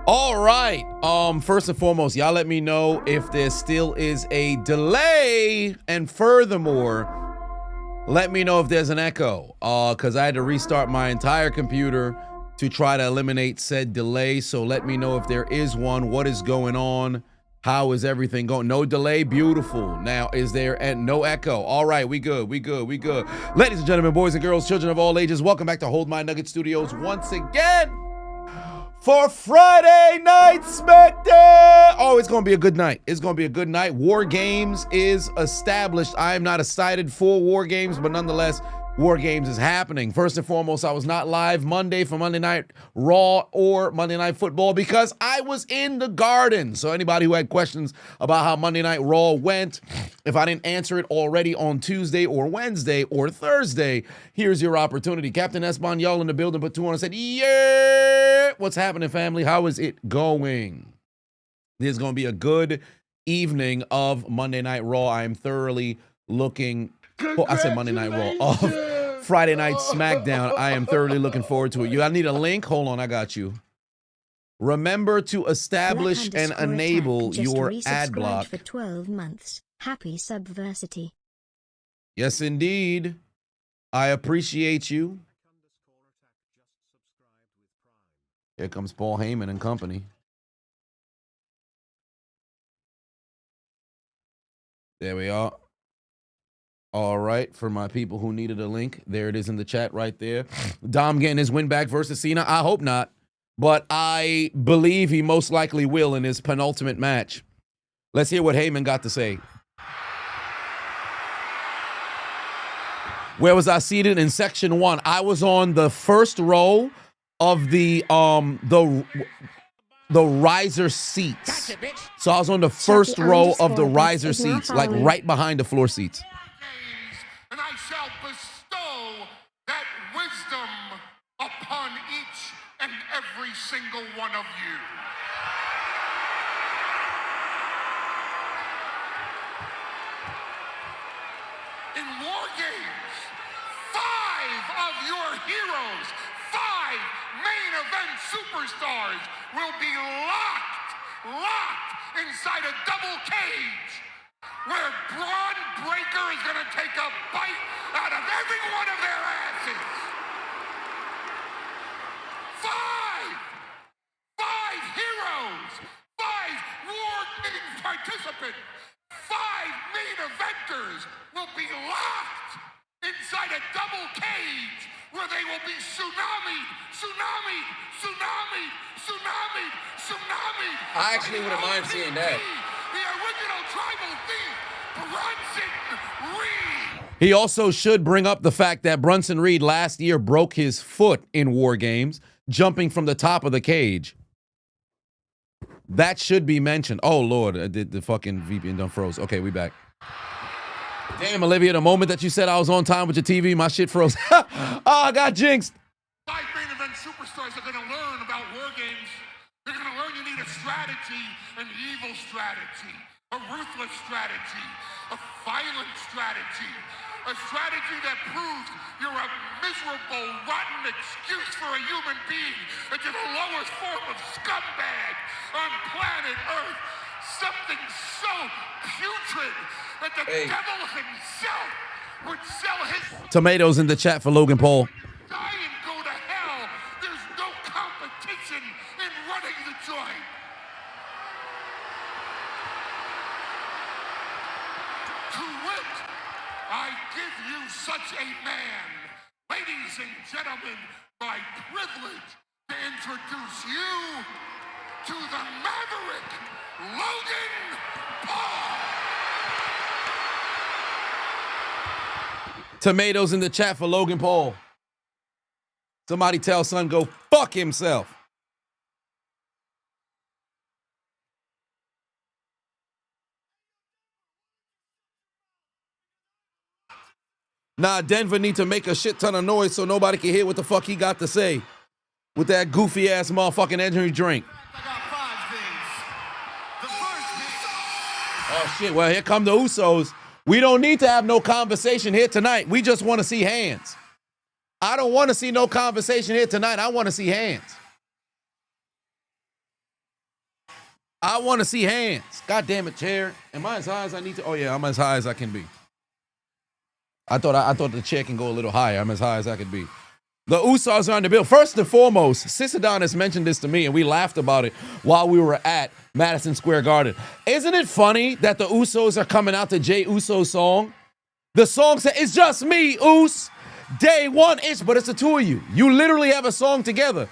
All right. First and foremost, y'all let me know if there still is a delay, and furthermore, let me know if there's an echo. Because I had to restart my entire computer to try to eliminate said delay. So let me know if there is one. What is going on? How is everything going? No delay. Beautiful. Now, is there no echo? All right, we good. We good. We good. Ladies and gentlemen, boys and girls, children of all ages, welcome back to Hold My Nugget Studios once again for Friday Night Smackdown. Oh, it's going to be a good night. It's going to be a good night. War Games is established. I am not excited for War Games, but nonetheless, War Games is happening. First and foremost, I was not live Monday for Monday Night Raw or Monday Night Football because I was in the garden. So anybody who had questions about how Monday Night Raw went, if I didn't answer it already on Tuesday or Wednesday or Thursday, here's your opportunity. Captain Espanol in the building, but 200 said, yeah, what's happening, family? How is it going? There's going to be a good evening of Monday Night Raw. I am thoroughly looking. Oh, I said Monday Night Raw. Of Friday Night Smackdown. I am thoroughly looking forward to it. I need a link. Hold on, I got you. Remember to establish and enable your ad block. For 12 months. Happy Subversity. Yes, indeed. I appreciate you. Here comes Paul Heyman and company. There we are. All right, for my people who needed a link, there it is in the chat right there. Dom getting his win back versus Cena. I hope not, but I believe he most likely will in his penultimate match. Let's hear what Heyman got to say. Where was I seated? In section 1. I was on the first row of the riser seats. So I was on the first row of the riser seats, like right behind the floor seats. And I shall bestow that wisdom upon each and every single one of you. In War Games, 5 of your heroes, 5 main event superstars will be locked inside a double cage, where Braun Breaker is going to take a bite out of every one of their asses. 5 heroes, 5 War Games participants, 5 main eventers will be locked inside a double cage where they will be tsunami. I actually wouldn't mind seeing that. The original tribal thief, Bronson Reed. He also should bring up the fact that Bronson Reed last year broke his foot in War Games, jumping from the top of the cage. That should be mentioned. Oh, Lord, the fucking VPN done froze. Okay, we back. Damn, Olivia, the moment that you said I was on time with your TV, my shit froze. Oh, I got jinxed. 5 main event superstars are going to learn about War Games. They're going to learn you need a strategy, an evil strategy, a ruthless strategy, a violent strategy, a strategy that proves you're a miserable, rotten excuse for a human being, that you're the lowest form of scumbag on planet Earth. Something so putrid that the devil himself would sell his tomatoes in the chat for Logan Paul. Die and go to hell. There's no competition in running the joint. To wit, I give you such a man. Ladies and gentlemen, my privilege to introduce you to the Maverick, Logan Paul. Tomatoes in the chat for Logan Paul. Somebody tell son go fuck himself. Nah, Denver need to make a shit ton of noise so nobody can hear what the fuck he got to say with that goofy ass motherfucking energy drink. I got 5 things. The first thing. Oh shit, well here come the Usos. We don't need to have no conversation here tonight. We just want to see hands. I don't want to see no conversation here tonight. I want to see hands. I want to see hands. God damn it, chair. Am I as high as I need to? Oh, yeah, I'm as high as I can be. I thought the chair can go a little higher. I'm as high as I could be. The Usos are on the bill. First and foremost, Sis Adonis mentioned this to me, and we laughed about it while we were at Madison Square Garden. Isn't it funny that the Usos are coming out to Jay Uso's song? The song said, it's just me, Us. Day one-ish, but it's the two of you. You literally have a song together.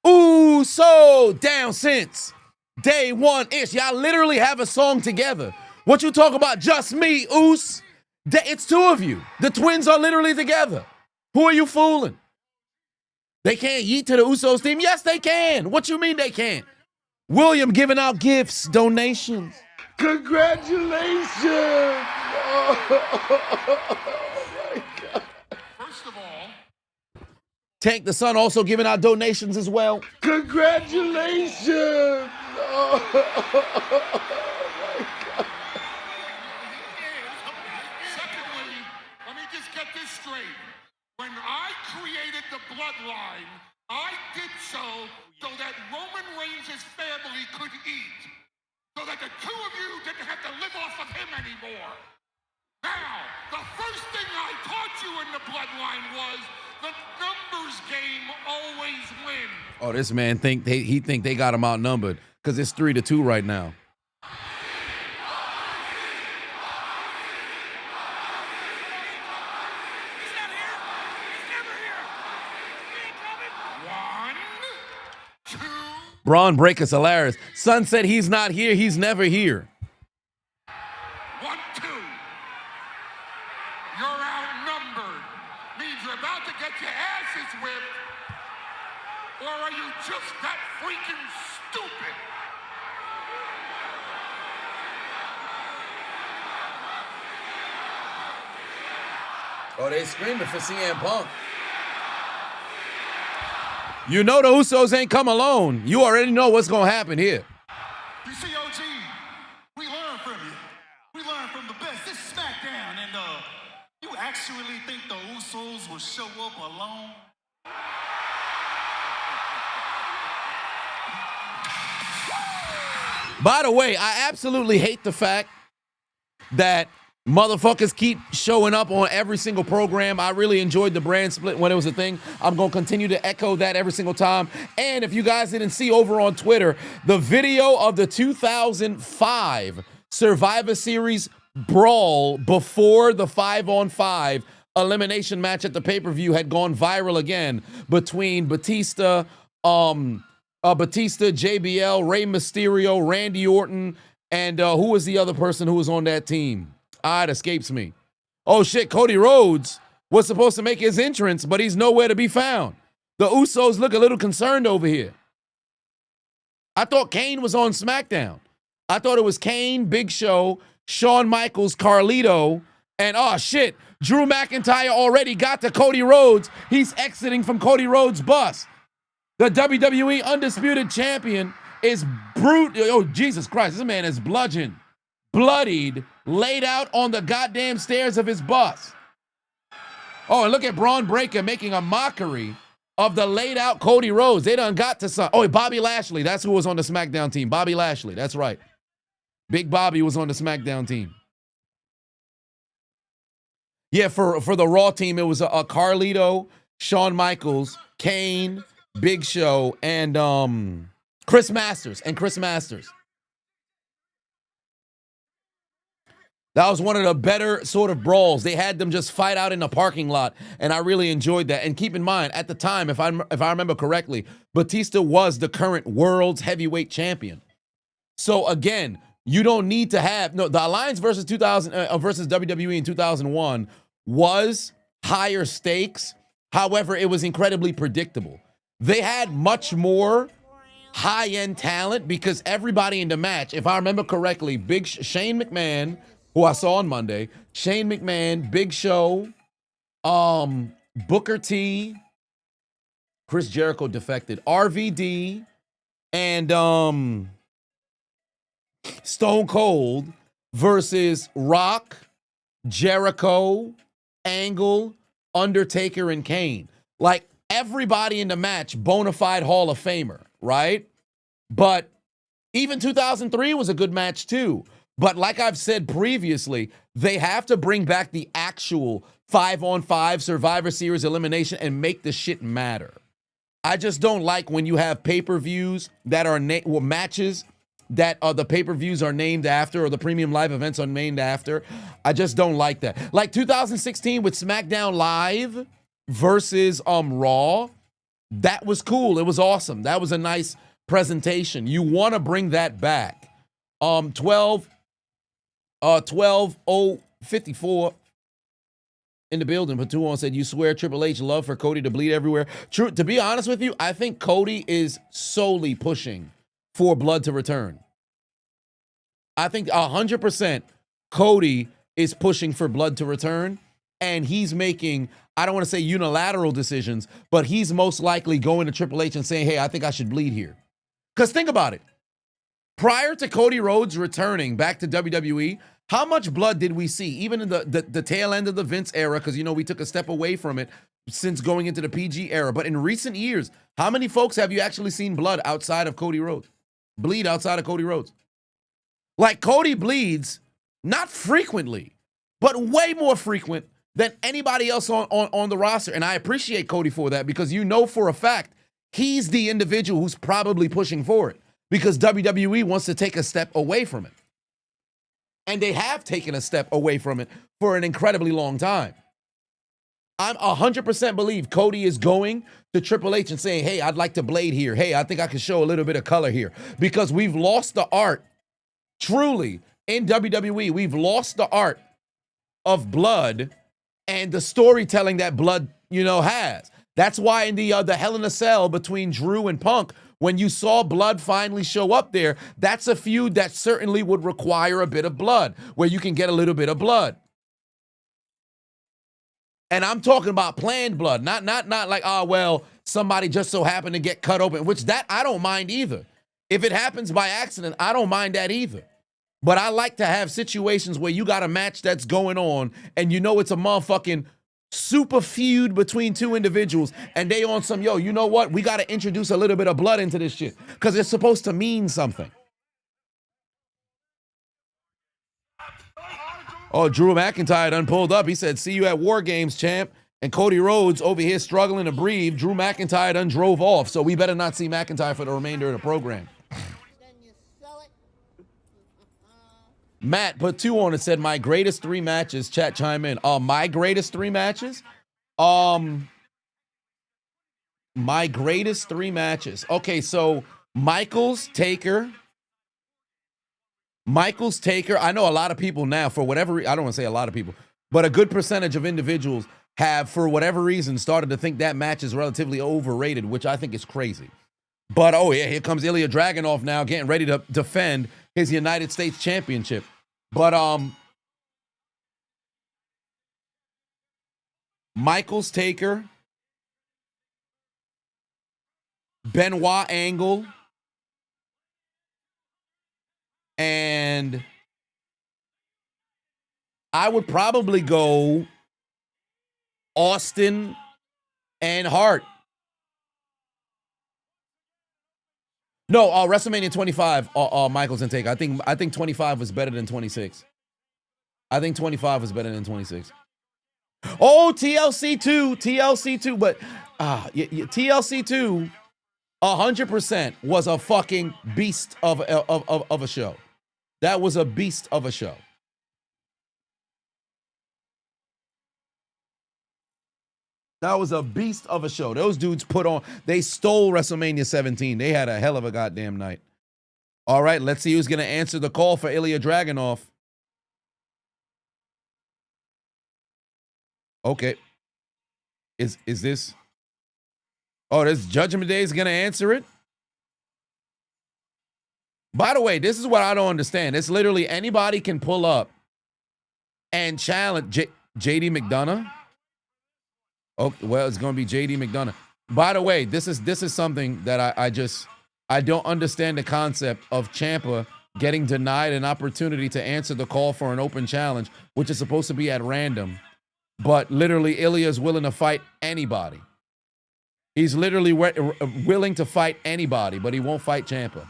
Uso down since day one-ish. Y'all literally have a song together. What you talk about, just me, Us? It's two of you. The twins are literally together. Who are you fooling? They can't yeet to the Usos theme? Yes, they can. What you mean they can't? William giving out gifts, donations. Congratulations! First of all, Tank the Sun also giving out donations as well. Congratulations! secondly, let me just get this straight. When I created the bloodline, I did so that Roman Reigns' family could eat. So that the two of you didn't have to live off of him anymore. Now, the first thing I taught you in the bloodline was the numbers game always wins. Oh, this man think they got him outnumbered because it's 3-2 right now. Braun Breaker's hilarious. Son said he's not here. He's never here. 1, 2. You're outnumbered. Means you're about to get your asses whipped. Or are you just that freaking stupid? Oh, they screaming for CM Punk. You know the Usos ain't come alone. You already know what's going to happen here. You see, OG, we learn from you. We learn from the best. This is Smackdown, and you actually think the Usos will show up alone? By the way, I absolutely hate the fact that motherfuckers keep showing up on every single program. I really enjoyed the brand split when it was a thing. I'm going to continue to echo that every single time. And if you guys didn't see over on Twitter, the video of the 2005 Survivor Series brawl before the 5-on-5 elimination match at the pay-per-view had gone viral again between Batista, JBL, Rey Mysterio, Randy Orton, and who was the other person who was on that team? It escapes me. Oh, shit, Cody Rhodes was supposed to make his entrance, but he's nowhere to be found. The Usos look a little concerned over here. I thought Kane was on SmackDown. I thought it was Kane, Big Show, Shawn Michaels, Carlito, and oh, shit, Drew McIntyre already got to Cody Rhodes. He's exiting from Cody Rhodes' bus. The WWE Undisputed Champion is oh, Jesus Christ, this man is bludgeoned, bloodied, laid out on the goddamn stairs of his bus. Oh, and look at Braun Breaker making a mockery of the laid out Cody Rhodes. They done got to some. Oh, Bobby Lashley. That's who was on the SmackDown team. Bobby Lashley. That's right. Big Bobby was on the SmackDown team. Yeah, for the Raw team, it was a Carlito, Shawn Michaels, Kane, Big Show, and Chris Masters. That was one of the better sort of brawls. They had them just fight out in the parking lot, and I really enjoyed that. And keep in mind, at the time, if I remember correctly, Batista was the current world's heavyweight champion. So again, you don't need to have the Alliance versus WWE in 2001 was higher stakes. However, it was incredibly predictable. They had much more high-end talent because everybody in the match, if I remember correctly, Shane McMahon, who I saw on Monday, Shane McMahon, Big Show, Booker T, Chris Jericho defected, RVD, and Stone Cold versus Rock, Jericho, Angle, Undertaker and Kane. Like, everybody in the match, bona fide Hall of Famer, right? But even 2003 was a good match too. But like I've said previously, they have to bring back the actual 5-on-5 Survivor Series elimination and make the shit matter. I just don't like when you have pay-per-views that are matches that the pay-per-views are named after, or the premium live events are named after. I just don't like that. Like 2016 with Smackdown Live versus Raw, that was cool. It was awesome. That was a nice presentation. You want to bring that back. 12-0-54 in the building. Patuon said, you swear Triple H love for Cody to bleed everywhere. True. To be honest with you, I think Cody is solely pushing for blood to return. I think 100% Cody is pushing for blood to return, and he's making, I don't want to say unilateral decisions, but he's most likely going to Triple H and saying, hey, I think I should bleed here. Because think about it. Prior to Cody Rhodes returning back to WWE, how much blood did we see? Even in the tail end of the Vince era, because, you know, we took a step away from it since going into the PG era. But in recent years, how many folks have you actually seen blood outside of Cody Rhodes? Bleed outside of Cody Rhodes? Like, Cody bleeds, not frequently, but way more frequent than anybody else on the roster. And I appreciate Cody for that, because you know for a fact he's the individual who's probably pushing for it, because WWE wants to take a step away from it. And they have taken a step away from it for an incredibly long time. I'm 100% believe Cody is going to Triple H and saying, hey, I'd like to blade here. Hey, I think I can show a little bit of color here. Because we've lost the art, truly, in WWE. We've lost the art of blood and the storytelling that blood, you know, has. That's why in the Hell in a Cell between Drew and Punk, when you saw blood finally show up there, that's a feud that certainly would require a bit of blood, where you can get a little bit of blood. And I'm talking about planned blood, not like, oh, well, somebody just so happened to get cut open, which that I don't mind either. If it happens by accident, I don't mind that either. But I like to have situations where you got a match that's going on and you know it's a motherfucking super feud between two individuals, and they on some, yo, you know what? We got to introduce a little bit of blood into this shit because it's supposed to mean something. Oh, Drew McIntyre done pulled up. He said, see you at War Games, champ. And Cody Rhodes over here struggling to breathe. Drew McIntyre done drove off, so we better not see McIntyre for the remainder of the program. Matt put 2 on it, said, my greatest 3 matches. Chat, chime in. My greatest 3 matches? My greatest 3 matches. Okay, so Michaels, Taker. I know a lot of people now, for whatever I don't want to say a lot of people, but a good percentage of individuals have, for whatever reason, started to think that match is relatively overrated, which I think is crazy. But, oh, yeah, here comes Ilya Dragunov now getting ready to defend his United States Championship. But Michaels, Taker, Benoit Angle, and I would probably go Austin and Hart. No, WrestleMania 25, Michaels and Taker. I think 25 was better than 26. I think 25 was better than 26. Oh, TLC 2, but TLC 2, 100% was a fucking beast of a show. That was a beast of a show. That was a beast of a show. Those dudes they stole WrestleMania 17. They had a hell of a goddamn night. All right, let's see who's going to answer the call for Ilya Dragunov. Okay. Is this? Oh, this Judgment Day is going to answer it? By the way, this is what I don't understand. It's literally anybody can pull up and challenge JD McDonough. Oh, well, it's going to be JD McDonough. By the way, this is something that I don't understand the concept of Ciampa getting denied an opportunity to answer the call for an open challenge, which is supposed to be at random. But literally, Ilya is willing to fight anybody. He's literally willing to fight anybody, but he won't fight Ciampa.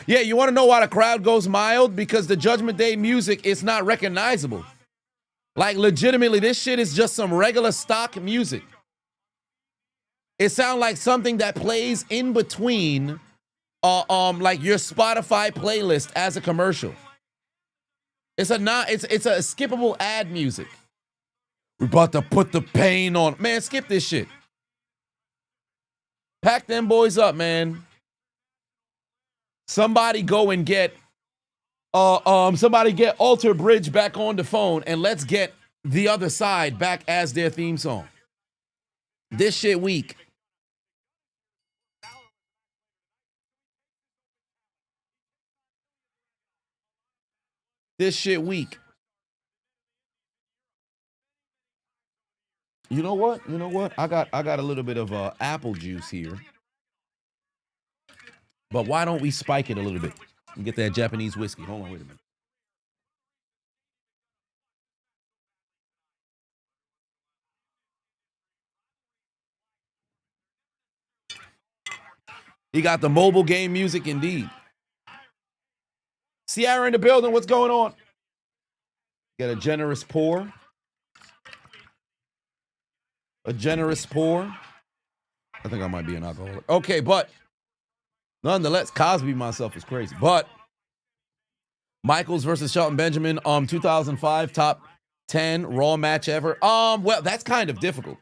Yeah, you want to know why the crowd goes mild? Because the Judgment Day music is not recognizable. Like, legitimately, this shit is just some regular stock music. It sounds like something that plays in between, like your Spotify playlist as a commercial. It's a skippable ad music. We're about to put the pain on. Man, skip this shit. Pack them boys up, man. Somebody go and get somebody get Alter Bridge back on the phone and let's get The Other Side back as their theme song. This shit weak. This shit weak. You know what? You know what? I got a little bit of apple juice here. But why don't we spike it a little bit and get that Japanese whiskey? Hold on, wait a minute. He got the mobile game music indeed. Sierra in the building. What's going on? Get a generous pour. A generous pour. I think I might be an alcoholic. Okay, but nonetheless, Cosby myself is crazy. But Michaels versus Shelton Benjamin, 2005 top 10 Raw match ever. Well, that's kind of difficult.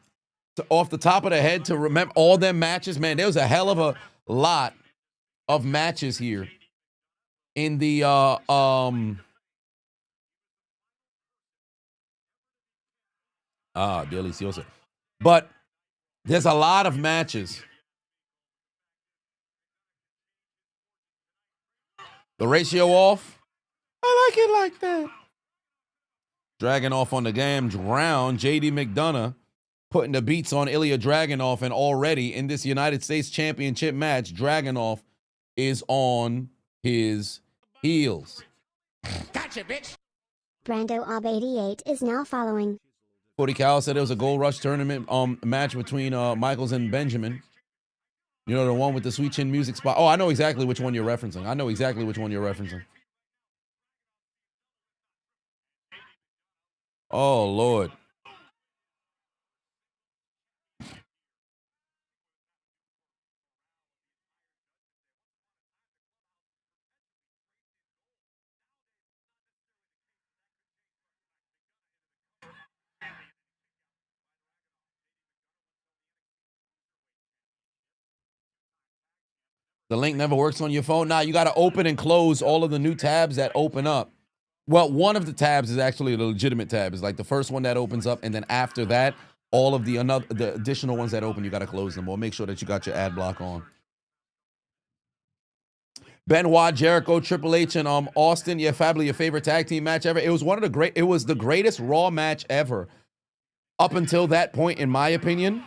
Off the top of the head to remember all them matches, man, there was a hell of a lot of matches here in the delicioso. But there's a lot of matches. The ratio off. I like it like that. Dragunov on the damn ground. JD McDonough putting the beats on Ilya Dragunov, and already in this United States Championship match, Dragunov is on his heels. Gotcha, bitch. Brando Ob 88 is now following. 40 Cal said it was a Gold Rush tournament match between Michaels and Benjamin. You know, the one with the Sweet Chin music spot. Oh, I know exactly which one you're referencing. Oh, Lord. The link never works on your phone. Nah, you got to open and close all of the new tabs that open up. Well, one of the tabs is actually the legitimate tab. It's like the first one that opens up, and then after that, all of the additional ones that open, you got to close them or make sure that you got your ad block on. Benoit, Jericho, Triple H, and Austin. Yeah, Fably, your favorite tag team match ever. It was the greatest Raw match ever up until that point, in my opinion.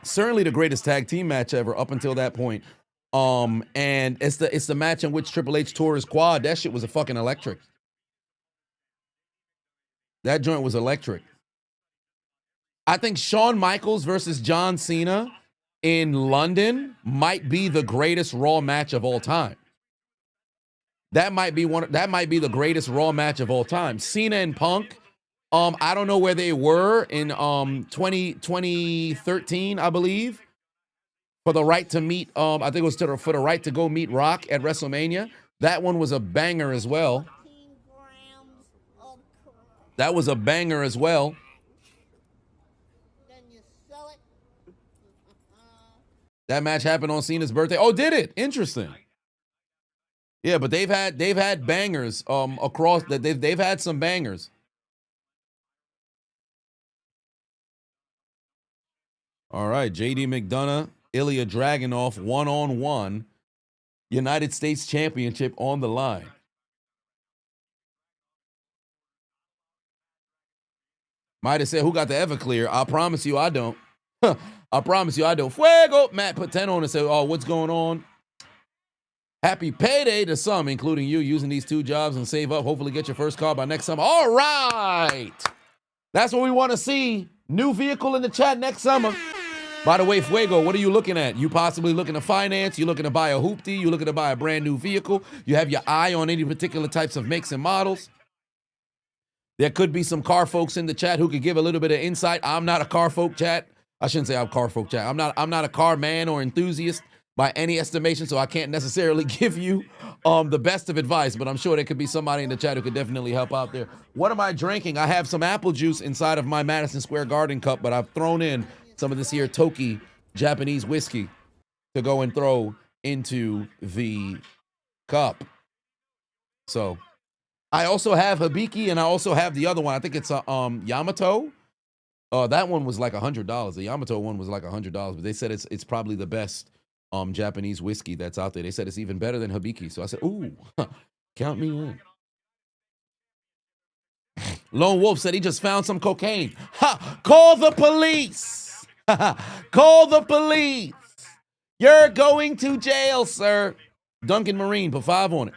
Certainly the greatest tag team match ever up until that point. And it's the match in which Triple H tore his quad. That shit was a fucking electric. That joint was electric. I think Shawn Michaels versus John Cena in London might be the greatest Raw match of all time. That might be the greatest Raw match of all time. Cena and Punk. I don't know where they were in 2013, I believe. For the right to meet, I think it was for the right to go meet Rock at WrestleMania. That one was a banger as well. That was a banger as well. That match happened on Cena's birthday. Oh, did it? Interesting. Yeah, but they've had bangers across that. They've had some bangers. All right, JD McDonough, Ilya Dragunov, 1-on-1, United States Championship on the line. Might have said, who got the Everclear? I promise you I don't. I promise you I don't. Fuego! Matt put 10 on and said, oh, what's going on? Happy payday to some, including you, using these two jobs and save up. Hopefully get your first car by next summer. All right. That's what we want to see. New vehicle in the chat next summer. By the way, Fuego, what are you looking at? You possibly looking to finance? You looking to buy a hoopty? You looking to buy a brand new vehicle? You have your eye on any particular types of makes and models? There could be some car folks in the chat who could give a little bit of insight. I'm not a car folk chat. I shouldn't say I'm car folk chat. I'm not a car man or enthusiast by any estimation, so I can't necessarily give you the best of advice, but I'm sure there could be somebody in the chat who could definitely help out there. What am I drinking? I have some apple juice inside of my Madison Square Garden cup, but I've thrown in some of this here Toki Japanese whiskey to go and throw into the cup. So I also have Hibiki, and I also have the other one. I think it's a Yamato. That one was like $100. The Yamato one was like $100, but they said it's probably the best Japanese whiskey that's out there. They said it's even better than Hibiki. So I said, ooh, count me in. Lone Wolf said he just found some cocaine. Ha! Call the police. Call the police. You're going to jail, sir. Duncan Marine put 5 on it.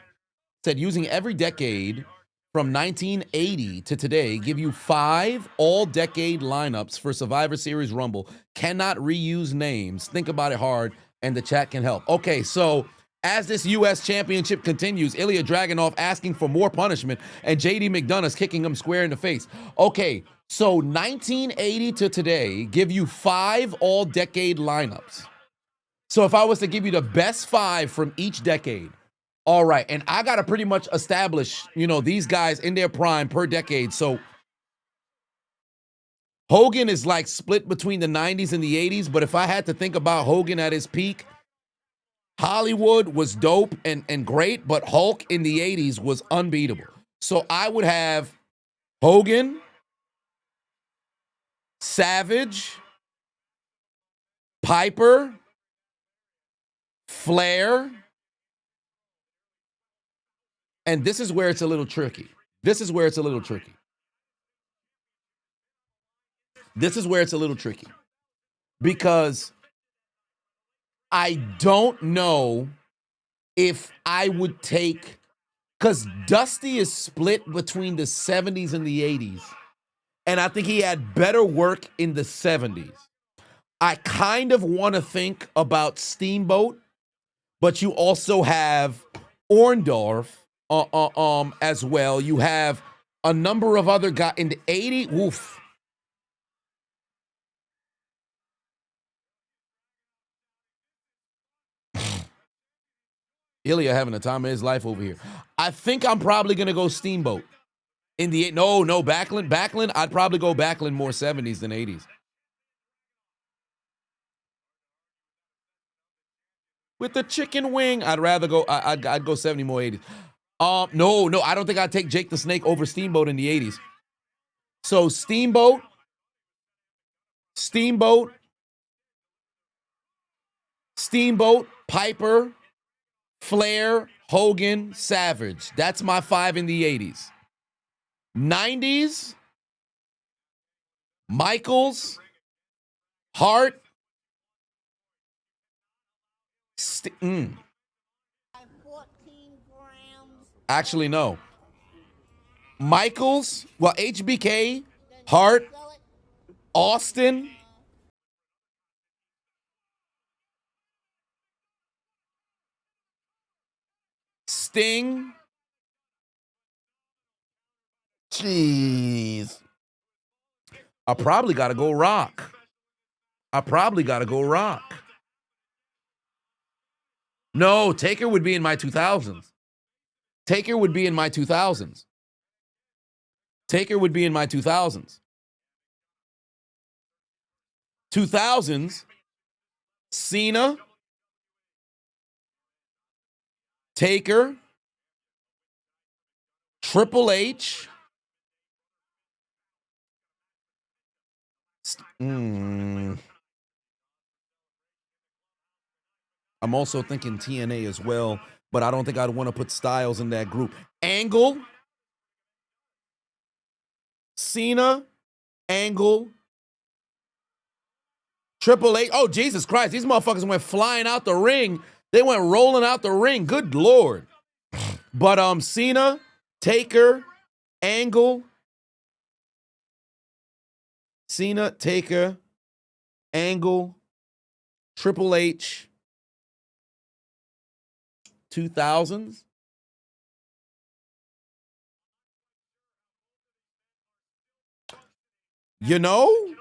Said using every decade from 1980 to today, give you 5 all-decade lineups for Survivor Series Rumble. Cannot reuse names. Think about it hard, and the chat can help. Okay, so as this U.S. Championship continues, Ilya Dragunov asking for more punishment, and J.D. McDonough's kicking him square in the face. Okay, so 1980 to today, give you 5 all-decade lineups. So if I was to give you the best 5 from each decade, all right, and I got to pretty much establish, these guys in their prime per decade. So Hogan is like split between the 90s and the 80s, but if I had to think about Hogan at his peak, Hollywood was dope and great, but Hulk in the 80s was unbeatable. So I would have Hogan, Savage, Piper, Flair, and this is where it's a little tricky. This is where it's a little tricky. Because I don't know if I would take, because Dusty is split between the 70s and the 80s, and I think he had better work in the 70s. I kind of want to think about Steamboat, but you also have Orndorff as well. You have a number of other guys in the 80s. Woof. Ilya having the time of his life over here. I think I'm probably going to go Steamboat. No, Backlund. I'd probably go Backlund more 70s than 80s. With the chicken wing, I'd rather go, I'd go 70 more 80s. No, I don't think I'd take Jake the Snake over Steamboat in the 80s. So Steamboat, Piper, Flair, Hogan, Savage. That's my 5 in the 80s. 90s, Michaels, Hart, Actually, no. Michaels, well, HBK, Hart, Austin, Sting. Jeez. I probably got to go Rock. No, Taker would be in my 2000s. 2000s, Cena, Taker, Triple H, I'm also thinking TNA as well, but I don't think I'd want to put Styles in that group. Angle, Cena, Angle, Triple H. Oh, Jesus Christ. These motherfuckers went flying out the ring. They went rolling out the ring. Good Lord. But Cena, Taker, Angle, Cena, Taker, Angle, Triple H, 2000s. You know,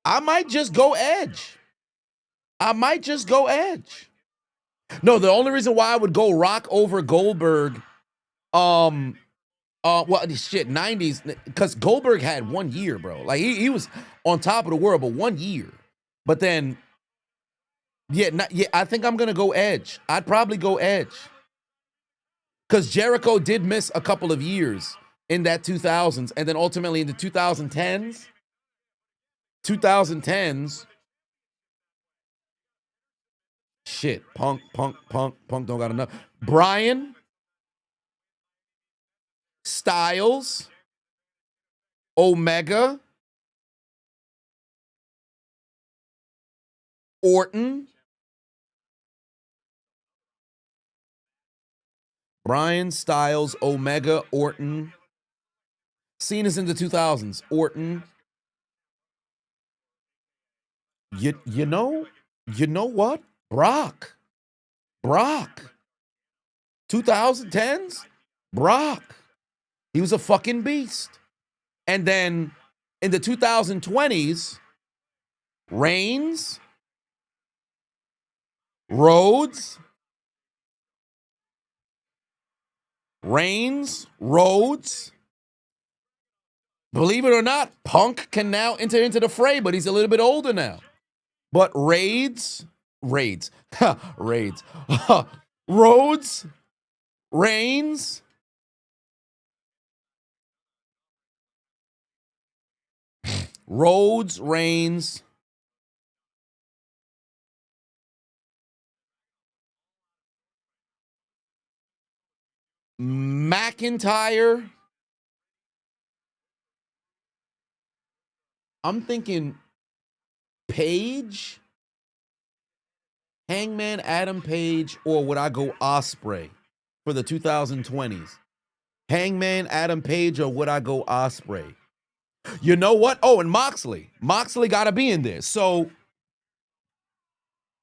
I might just go Edge. No, the only reason why I would go Rock over Goldberg, well, shit, 90s, because Goldberg had 1 year, bro. Like, he was on top of the world, but 1 year. But then, I think I'm going to go Edge. I'd probably go Edge. Because Jericho did miss a couple of years in that 2000s, and then ultimately in the 2010s, shit, Punk don't got enough. Bryan, Styles, Omega, Orton, Bryan, Styles, Omega, Orton. Cena's in the 2000s. Orton. You know what? Brock. 2010s? Brock. He was a fucking beast. And then in the 2020s, Reigns, Rhodes, Believe it or not, Punk can now enter into the fray, but he's a little bit older now. But Rhodes, Reigns, McIntyre. I'm thinking Page, Hangman Adam Page, or would I go Ospreay for the 2020s? Hangman Adam Page, or would I go Ospreay? You know what? Oh, and Moxley. Moxley got to be in there. So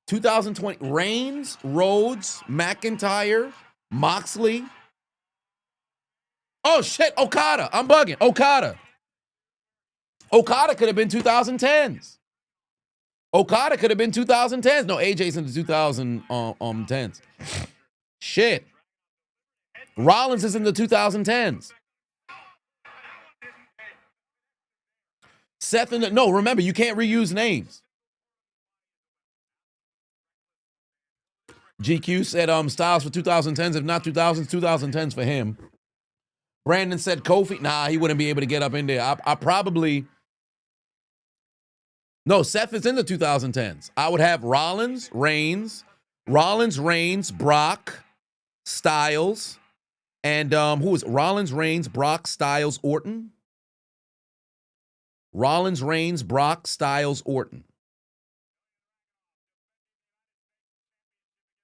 2020, Reigns, Rhodes, McIntyre, Moxley. Oh, shit, Okada. I'm bugging. Okada could have been 2010s. No, AJ's in the 2010s. Shit. Rollins is in the 2010s. Seth in the, no, remember, you can't reuse names. GQ said Styles for 2010s, if not 2000s, 2010s for him. Brandon said Kofi. Nah, he wouldn't be able to get up in there. I probably... No, Seth is in the 2010s. I would have Rollins, Reigns, Brock, Styles, and who is it? Rollins, Reigns, Brock, Styles, Orton. Rollins, Reigns, Brock, Styles, Orton.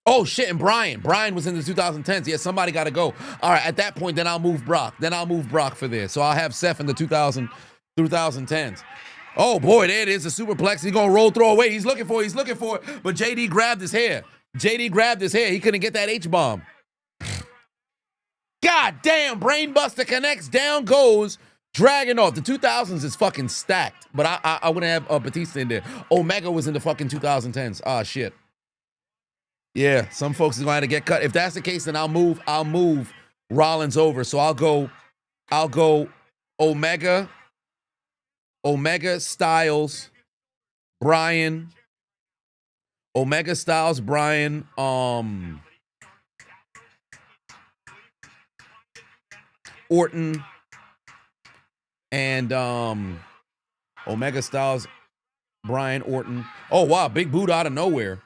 Oh, shit, and Bryan. Bryan was in the 2010s. Yeah, somebody got to go. All right, at that point, then I'll move Brock. For this. So I'll have Seth in the 2010s. Oh, boy, there it is, the superplex. He's going to roll, throw away. He's looking for it. But JD grabbed his hair. He couldn't get that H-bomb. God damn, Brainbuster connects. Down goes Dragunov. The 2000s is fucking stacked. But I wouldn't have Batista in there. Omega was in the fucking 2010s. Ah, shit. Yeah, some folks are going to have to get cut. If that's the case, then I'll move Rollins over. So I'll go Omega, Styles, Bryan, Orton, and Omega, Styles, Bryan, Orton. Oh, wow, big boot out of nowhere.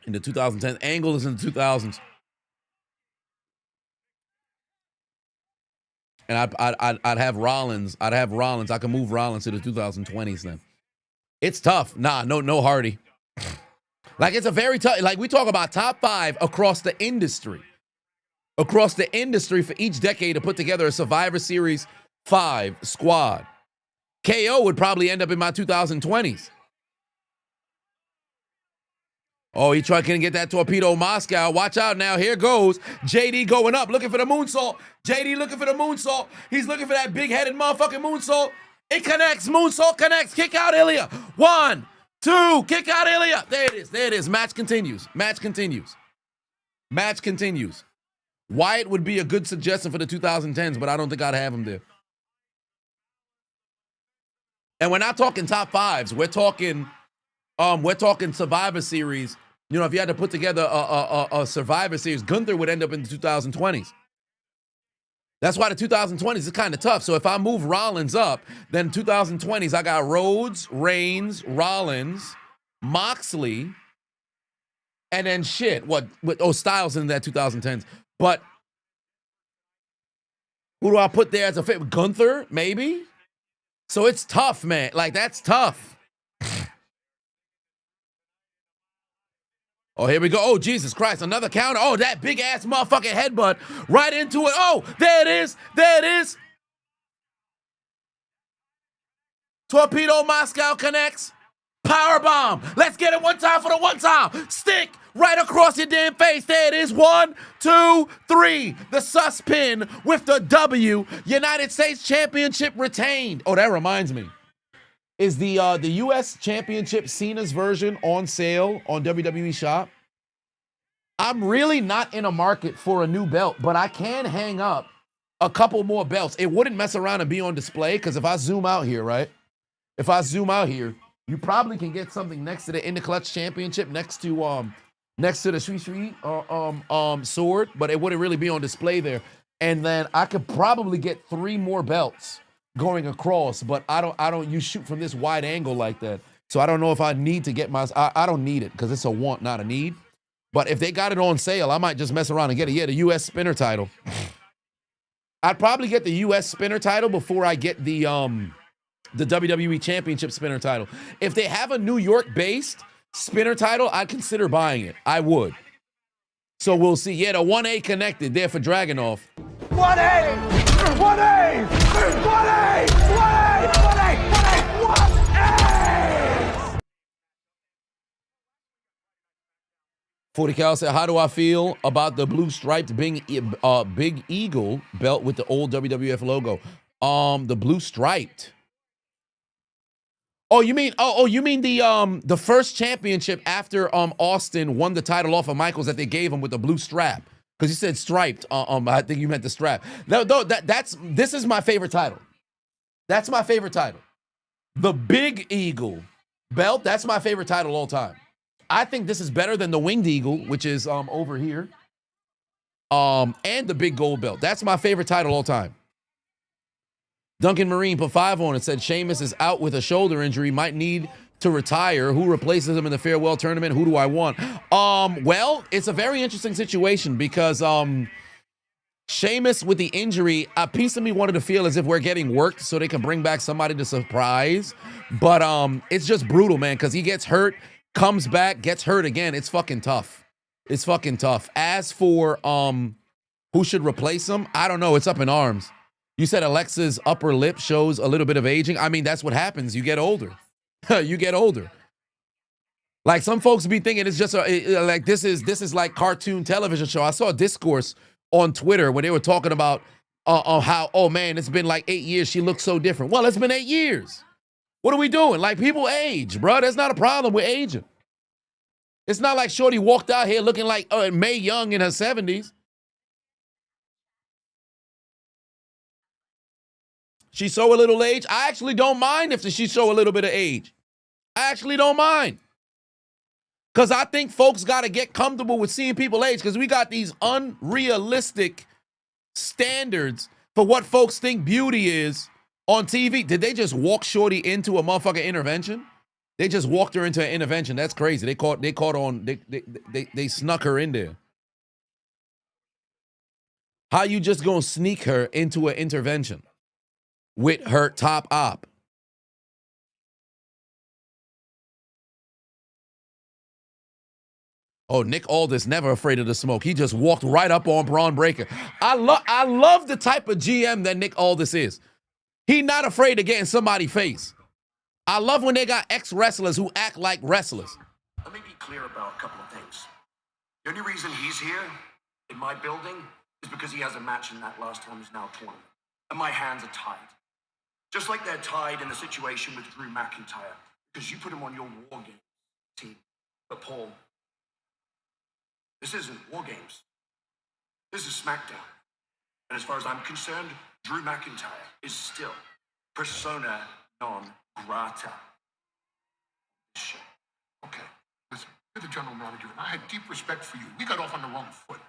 In the 2010s. Angle is in the 2000s. And I'd have Rollins. I can move Rollins to the 2020s then. It's tough. Nah, no Hardy. Like, it's a very tough, like, we talk about top 5 across the industry. across the industry for each decade to put together a Survivor Series 5 squad. KO would probably end up in my 2020s. Oh, he tried to get that torpedo Moscow. Watch out now. Here goes. JD going up, looking for the moonsault. JD looking for the moonsault. He's looking for that big-headed motherfucking moonsault. It connects. Moonsault connects. Kick out Ilya. 1, 2. Kick out Ilya. There it is. There it is. Match continues. Match continues. Match continues. Wyatt would be a good suggestion for the 2010s, but I don't think I'd have him there. And we're not talking top fives. We're talking Survivor Series. You know, if you had to put together a Survivor Series, Gunther would end up in the 2020s. That's why the 2020s is kind of tough. So if I move Rollins up, then 2020s, I got Rhodes, Reigns, Rollins, Moxley, and then shit. Styles in that 2010s. But who do I put there as a fit? Gunther, maybe? So it's tough, man. Like, that's tough. Oh, here we go. Oh, Jesus Christ. Another counter. Oh, that big-ass motherfucking headbutt right into it. Oh, there it is. There it is. Torpedo Moscow connects. Powerbomb. Let's get it one time for the one time. Stick right across your damn face. There it is. 1, 2, 3. The sus pin with the W. United States Championship retained. Oh, that reminds me. Is the U.S. Championship Cena's version on sale on WWE Shop? I'm really not in a market for a new belt, but I can hang up a couple more belts. It wouldn't mess around and be on display, because if I zoom out here, right? If I zoom out here, you probably can get something next to the In the Clutch Championship, next to the Shui sword, but it wouldn't really be on display there. And then I could probably get 3 more belts going across, but you shoot from this wide angle like that. So I don't know if I need to get I don't need it, because it's a want, not a need. But if they got it on sale, I might just mess around and get it. Yeah, the U.S. spinner title. I'd probably get the U.S. spinner title before I get the WWE Championship spinner title. If they have a New York-based spinner title, I'd consider buying it. I would. So we'll see. Yeah, the 1A connected there for Dragunov. 1A! 1A! 1A! 1A! 1A! 1A! 40 Cal said, how do I feel about the blue striped Big Eagle belt with the old WWF logo? The blue striped. Oh, you mean the first championship after Austin won the title off of Michaels that they gave him with the blue strap? Because you said striped. I think you meant the strap. This is my favorite title. That's my favorite title. The Big Eagle belt. That's my favorite title all time. I think this is better than the Winged Eagle, which is over here. And the big gold belt. That's my favorite title all time. Duncan Marine put 5 on it, said Sheamus is out with a shoulder injury, might need to retire. Who replaces him in the farewell tournament? Who do I want? Well, it's a very interesting situation because Sheamus with the injury, a piece of me wanted to feel as if we're getting worked so they can bring back somebody to surprise. But it's just brutal, man, because he gets hurt, comes back, gets hurt again. It's fucking tough. It's fucking tough. As for who should replace him, I don't know. It's up in arms. You said Alexa's upper lip shows a little bit of aging. I mean, that's what happens. You get older. You get older. Like some folks be thinking it's just like this is like cartoon television show. I saw a discourse on Twitter where they were talking about how, oh man, it's been like 8 years. She looks so different. Well, it's been 8 years. What are we doing? Like people age, bro. That's not a problem with aging. It's not like Shorty walked out here looking like Mae Young in her 70s. She show a little age. I actually don't mind if she show a little bit of age. I actually don't mind. Because I think folks got to get comfortable with seeing people age because we got these unrealistic standards for what folks think beauty is on TV. Did they just walk Shorty into a motherfucking intervention? They just walked her into an intervention. That's crazy. They snuck her in there. How you just gonna sneak her into an intervention with her top op? Oh, Nick Aldis never afraid of the smoke. He just walked right up on Braun Breaker. I love the type of GM that Nick Aldis is. He not afraid of getting somebody's face. I love when they got ex-wrestlers who act like wrestlers. Let me be clear about a couple of things. The only reason he's here in my building is because he has a match in that last one who's now tournament. And my hands are tied. Just like they're tied in the situation with Drew McIntyre, because you put him on your War Games team. But Paul, this isn't War Games. This is Smackdown. And as far as I'm concerned, Drew McIntyre is still persona non grata. Okay, listen, you're the general manager, and I had deep respect for you. We got off on the wrong foot.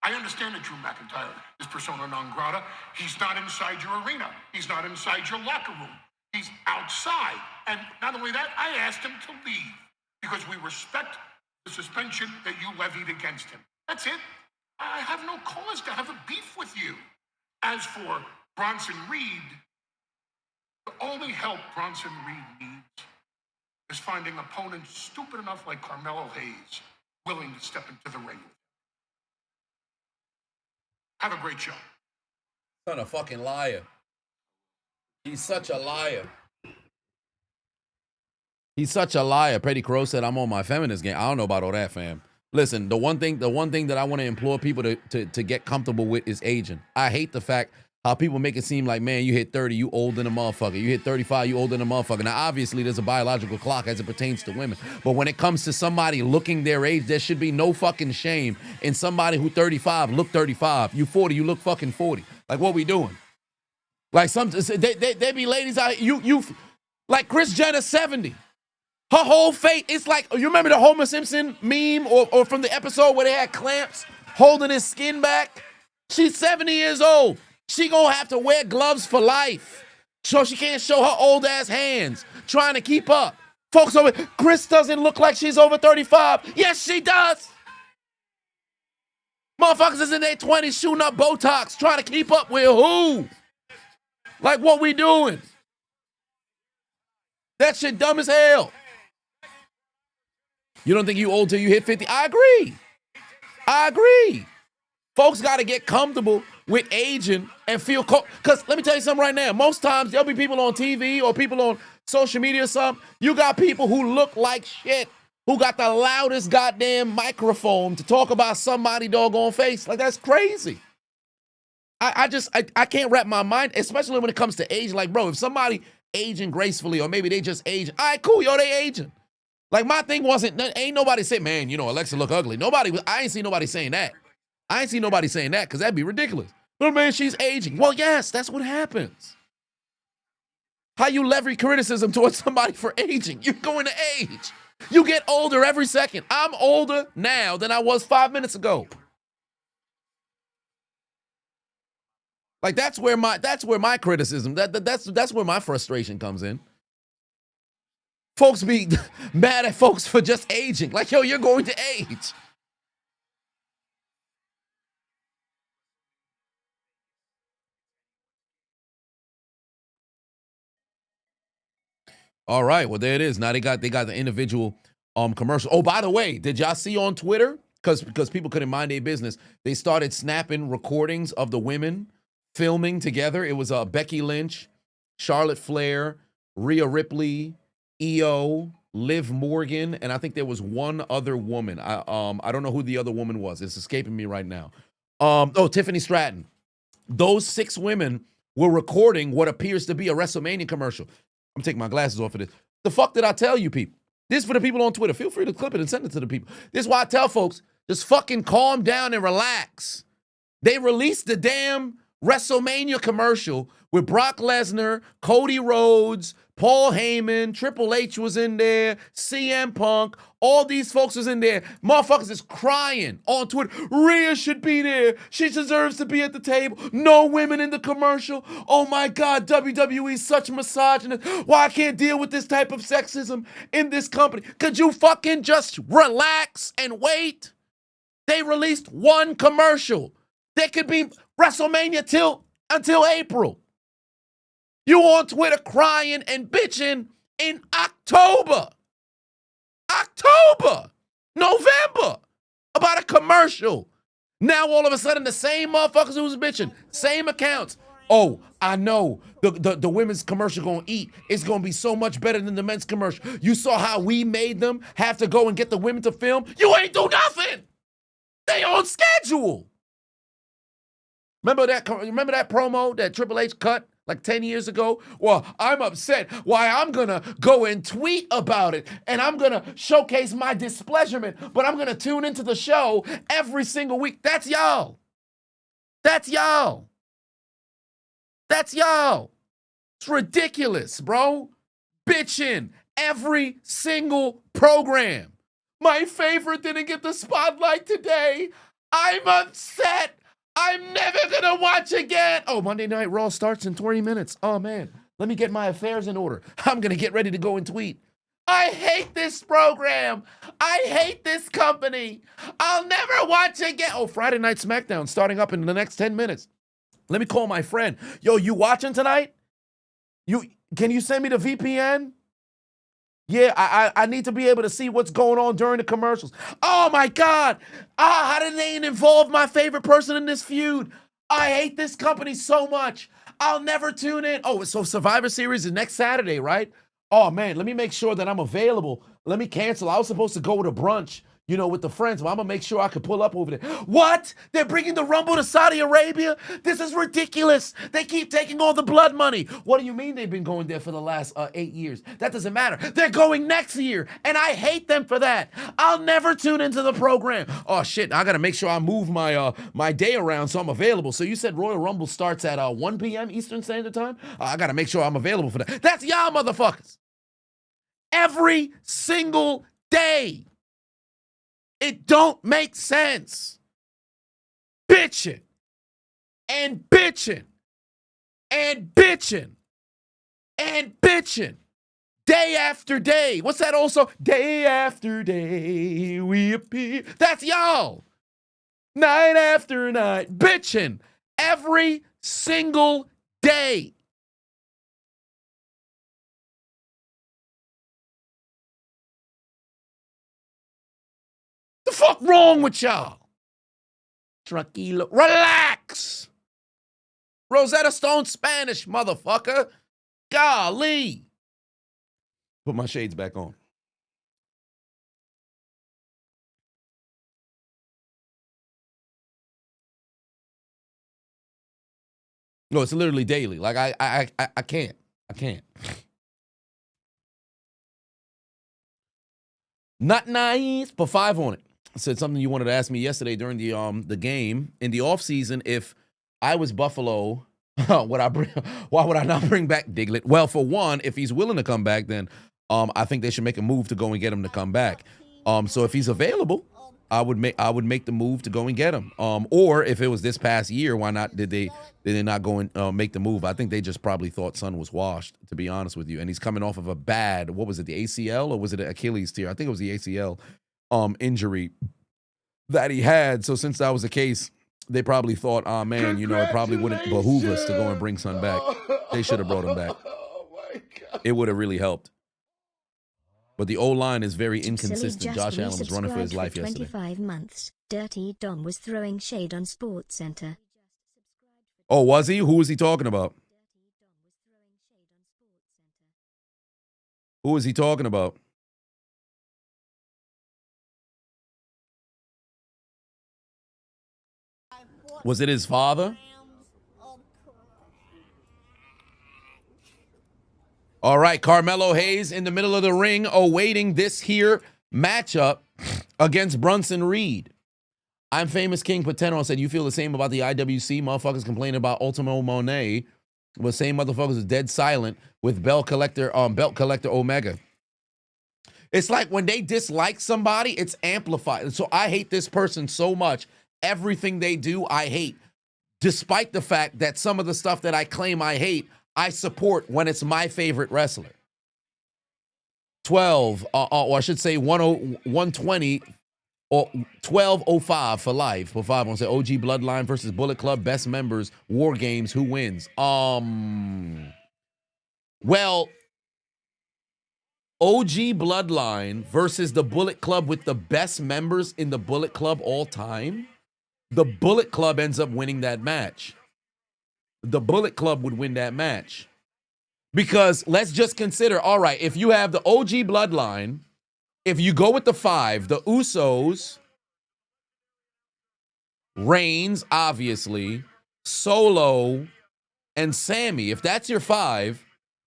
I understand that Drew McIntyre is persona non grata. He's not inside your arena. He's not inside your locker room. He's outside. And not only that, I asked him to leave because we respect the suspension that you levied against him. That's it. I have no cause to have a beef with you. As for Bronson Reed, the only help Bronson Reed needs is finding opponents stupid enough like Carmelo Hayes willing to step into the ring with him. Have a great show. Son of a fucking liar. He's such a liar. He's such a liar. Petty Crow said, I'm on my feminist game. I don't know about all that, fam. Listen, the one thing that I want to implore people to get comfortable with is aging. I hate the fact how people make it seem like, man, you hit 30, you old than a motherfucker. You hit 35, you old than a motherfucker. Now, obviously, there's a biological clock as it pertains to women. But when it comes to somebody looking their age, there should be no fucking shame in somebody who 35 look 35. You 40, you look fucking 40. Like, what we doing? Like, they be ladies out here, like Kris Jenner 70. Her whole fate, it's like, you remember the Homer Simpson meme or from the episode where they had clamps holding his skin back? She's 70 years old. She gonna have to wear gloves for life. So she can't show her old ass hands trying to keep up. Folks over, Kris doesn't look like she's over 35. Yes, she does. Motherfuckers is in their 20s shooting up Botox trying to keep up with who? Like, what we doing? That shit dumb as hell. You don't think you old till you hit 50? I agree. Folks got to get comfortable with aging and feel because let me tell you something right now. Most times there'll be people on TV or people on social media or something. You got people who look like shit, who got the loudest goddamn microphone to talk about somebody doggone face. Like, that's crazy. I can't wrap my mind, especially when it comes to age. Like, bro, if somebody aging gracefully or maybe they just age, all right, cool, yo, they aging. Like, my thing ain't nobody say, man, you know, Alexa look ugly. I ain't seen nobody saying that. I ain't seen nobody saying that because that'd be ridiculous. But man, she's aging. Well, yes, that's what happens. How you leverage criticism towards somebody for aging? You're going to age. You get older every second. I'm older now than I was 5 minutes ago. Like, that's where my criticism, that's where my frustration comes in. Folks be mad at folks for just aging. Like, yo, you're going to age. All right, well, there it is. Now they got the individual commercial. Oh, by the way, did y'all see on Twitter? Because people couldn't mind their business, they started snapping recordings of the women filming together. It was Becky Lynch, Charlotte Flair, Rhea Ripley, Io, Liv Morgan, and I think there was one other woman. I don't know who the other woman was. It's escaping me right now. Tiffany Stratton. Those 6 women were recording what appears to be a WrestleMania commercial. I'm taking my glasses off of this. The fuck did I tell you people? This is for the people on Twitter. Feel free to clip it and send it to the people. This is why I tell folks, just fucking calm down and relax. They released the damn WrestleMania commercial with Brock Lesnar, Cody Rhodes, Paul Heyman, Triple H was in there, CM Punk, all these folks was in there. Motherfuckers is crying on Twitter. Rhea should be there. She deserves to be at the table. No women in the commercial. Oh my God, WWE is such misogynist. Why I can't deal with this type of sexism in this company? Could you fucking just relax and wait? They released one commercial. There could be WrestleMania until April. You on Twitter crying and bitching in October, November. about a commercial. Now all of a sudden the same motherfuckers who's bitching, same accounts. Oh, I know the women's commercial gonna eat. It's gonna be so much better than the men's commercial. You saw how we made them have to go and get the women to film? You ain't do nothing. They on schedule. Remember that promo that Triple H cut like 10 years ago? Well, I'm upset. Why, I'm gonna go and tweet about it, and I'm gonna showcase my displeasurement, but I'm gonna tune into the show every single week. That's y'all. That's y'all. That's y'all. It's ridiculous, bro. Bitching every single program. My favorite didn't get the spotlight today. I'm upset. I'm never gonna watch again. Oh, Monday Night Raw starts in 20 minutes. Oh, man. Let me get my affairs in order. I'm gonna get ready to go and tweet. I hate this program. I hate this company. I'll never watch again. Oh, Friday Night Smackdown starting up in the next 10 minutes. Let me call my friend. Yo, you watching tonight? Can you send me the VPN? Yeah, I need to be able to see what's going on during the commercials. Oh, my God. How did they involve my favorite person in this feud? I hate this company so much. I'll never tune in. Oh, so Survivor Series is next Saturday, right? Oh, man, let me make sure that I'm available. Let me cancel. I was supposed to go to brunch, with the friends, but I'm going to make sure I can pull up over there. What? They're bringing the Rumble to Saudi Arabia? This is ridiculous. They keep taking all the blood money. What do you mean they've been going there for the last 8 years? That doesn't matter. They're going next year, and I hate them for that. I'll never tune into the program. Oh, shit, I got to make sure I move my day around so I'm available. So you said Royal Rumble starts at 1 p.m. Eastern Standard Time? I got to make sure I'm available for that. That's y'all motherfuckers. Every single day. It don't make sense. Bitching and bitching and bitching and bitching day after day. What's that also? Day after day we appear. That's y'all. Night after night. Bitching every single day. The fuck wrong with y'all? Tranquilo. Relax. Rosetta Stone Spanish, motherfucker. Golly. Put my shades back on. No, it's literally daily. Like I can't. I can't. Not nice. Put 5 on it. I said something you wanted to ask me yesterday during the game in the offseason. If I was Buffalo, why would I not bring back Diglett? Well, for one, if he's willing to come back, then I think they should make a move to go and get him to come back. So if he's available, I would make the move to go and get him. Or if it was this past year, why not did they not go and make the move? I think they just probably thought Son was washed, to be honest with you. And he's coming off of a bad, what was it, the ACL or was it an Achilles tear? I think it was the ACL injury that he had. So since that was the case, they probably thought, oh man, it probably wouldn't behoove us to go and bring Son back. They should have brought him back. Oh my God. It would have really helped. But the O-line is very inconsistent. Josh Allen was running for his life yesterday. 25 months. Dirty Dom was throwing shade on Sports Center. Oh, was he? Who was he talking about? Who was he talking about? Was it his father? All right, Carmelo Hayes in the middle of the ring awaiting this here matchup against Brunson Reed. I'm Famous King Pateno said, you feel the same about the IWC? Motherfuckers complaining about Ultimo Monet. The same motherfuckers is dead silent with belt collector Omega. It's like when they dislike somebody, it's amplified. So I hate this person so much. Everything they do, I hate. Despite the fact that some of the stuff that I claim I hate, I support when it's my favorite wrestler. 12, or I should say 120 or 1205 for life. For 5, I want to say OG Bloodline versus Bullet Club, best members, War Games, who wins? Well, OG Bloodline versus the Bullet Club with the best members in the Bullet Club all time, the Bullet Club ends up winning that match. The Bullet Club would win that match. Because let's just consider, all right, if you have the OG Bloodline, if you go with the 5, the Usos, Reigns, obviously, Solo, and Sammy, if that's your 5,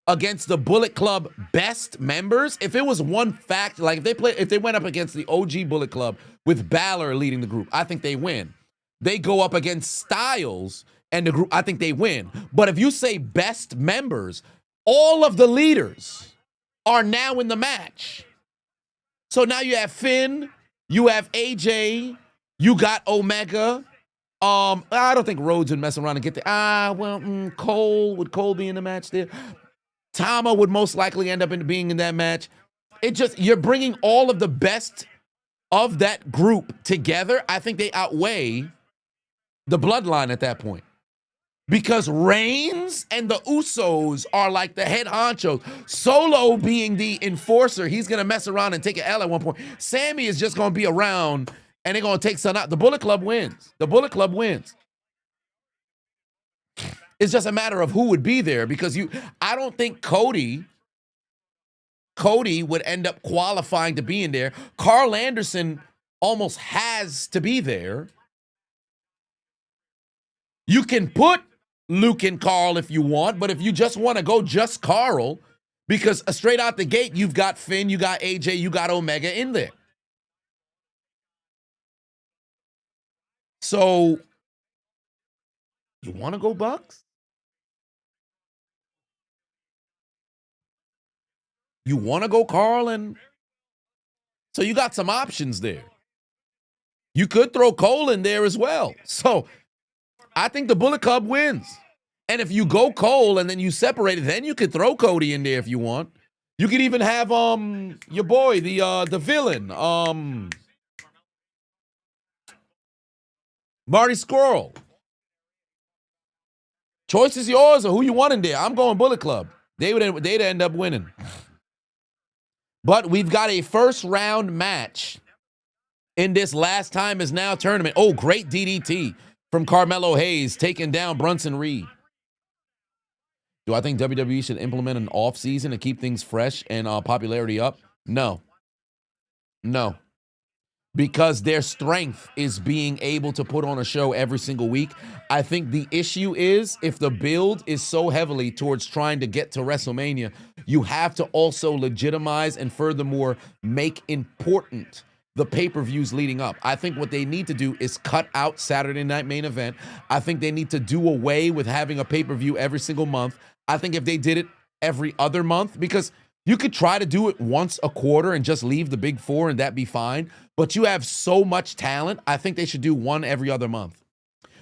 against the Bullet Club best members, if it was one fact, like if they went up against the OG Bullet Club with Balor leading the group, I think they win. They go up against Styles and the group, I think they win. But if you say best members, all of the leaders are now in the match. So now you have Finn, you have AJ, you got Omega. I don't think Rhodes would mess around and get there. Cole, would Cole be in the match there? Tama would most likely end up being in that match. You're bringing all of the best of that group together. I think they outweigh the Bloodline at that point. Because Reigns and the Usos are like the head honchos. Solo being the enforcer, he's going to mess around and take an L at one point. Sammy is just going to be around and they're going to take something out. The Bullet Club wins. The Bullet Club wins. It's just a matter of who would be there because I don't think Cody would end up qualifying to be in there. Carl Anderson almost has to be there. You can put Luke and Carl if you want, but if you just want to go just Carl, because straight out the gate, you've got Finn, you got AJ, you got Omega in there. So, you want to go Bucks? You want to go Carl? And so you got some options there. You could throw Cole in there as well. So I think the Bullet Club wins. And if you go Cole and then you separate it, then you could throw Cody in there if you want. You could even have your boy, the villain, Marty Scurll. Choice is yours or who you want in there. I'm going Bullet Club. They'd end up winning. But we've got a first round match in this last time is now tournament. Oh, great DDT from Carmelo Hayes taking down Brunson Reed. Do I think WWE should implement an off season to keep things fresh and popularity up? No. Because their strength is being able to put on a show every single week. I think the issue is if the build is so heavily towards trying to get to WrestleMania, you have to also legitimize and furthermore make important the pay-per-views leading up. I think what they need to do is cut out Saturday Night Main Event. I think they need to do away with having a pay-per-view every single month. I think if they did it every other month, because you could try to do it once a quarter and just leave the big four and that'd be fine. But you have so much talent, I think they should do one every other month.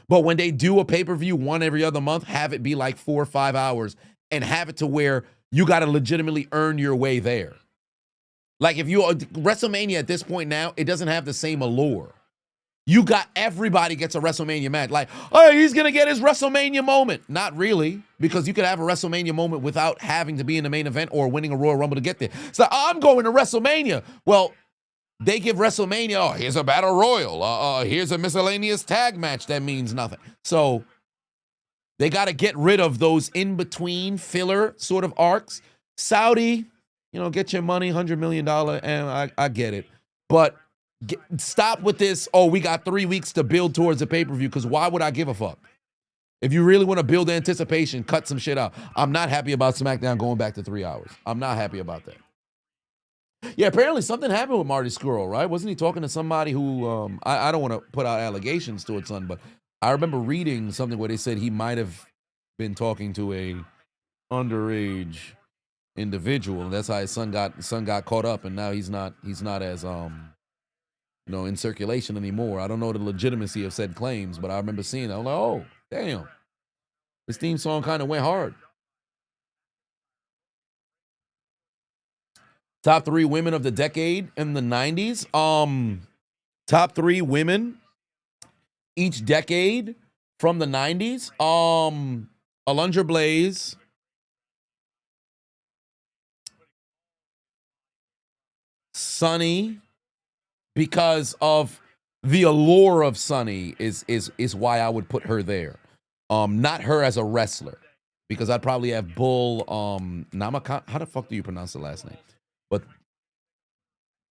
But when they do a pay-per-view one every other month, have it be like 4 or 5 hours and have it to where you got to legitimately earn your way there. Like if WrestleMania at this point now, it doesn't have the same allure. You got everybody gets a WrestleMania match. Like, oh, he's going to get his WrestleMania moment. Not really, because you could have a WrestleMania moment without having to be in the main event or winning a Royal Rumble to get there. So I'm going to WrestleMania. Well, they give WrestleMania, oh, here's a Battle Royal. Here's a miscellaneous tag match that means nothing. So they got to get rid of those in-between filler sort of arcs. Saudi, get your money, $100 million, and I get it. But stop with this, oh, we got 3 weeks to build towards a pay-per-view, because why would I give a fuck? If you really want to build anticipation, cut some shit out. I'm not happy about SmackDown going back to 3 hours. I'm not happy about that. Yeah, apparently something happened with Marty Scurll, right? Wasn't he talking to somebody who, I don't want to put out allegations towards son, but I remember reading something where they said he might have been talking to a underage individual, and that's how his son got caught up, and now he's not as in circulation anymore. I don't know the legitimacy of said claims, but I remember seeing it. I'm like, oh, damn. This theme song kind of went hard. Top 3 women of the decade in the 90s. Top 3 women each decade from the 90s. Alundra Blaze. Sunny, because of the allure of Sunny, is why I would put her there. Not her as a wrestler, because I'd probably have Bull Namakan. How the fuck do you pronounce the last name? But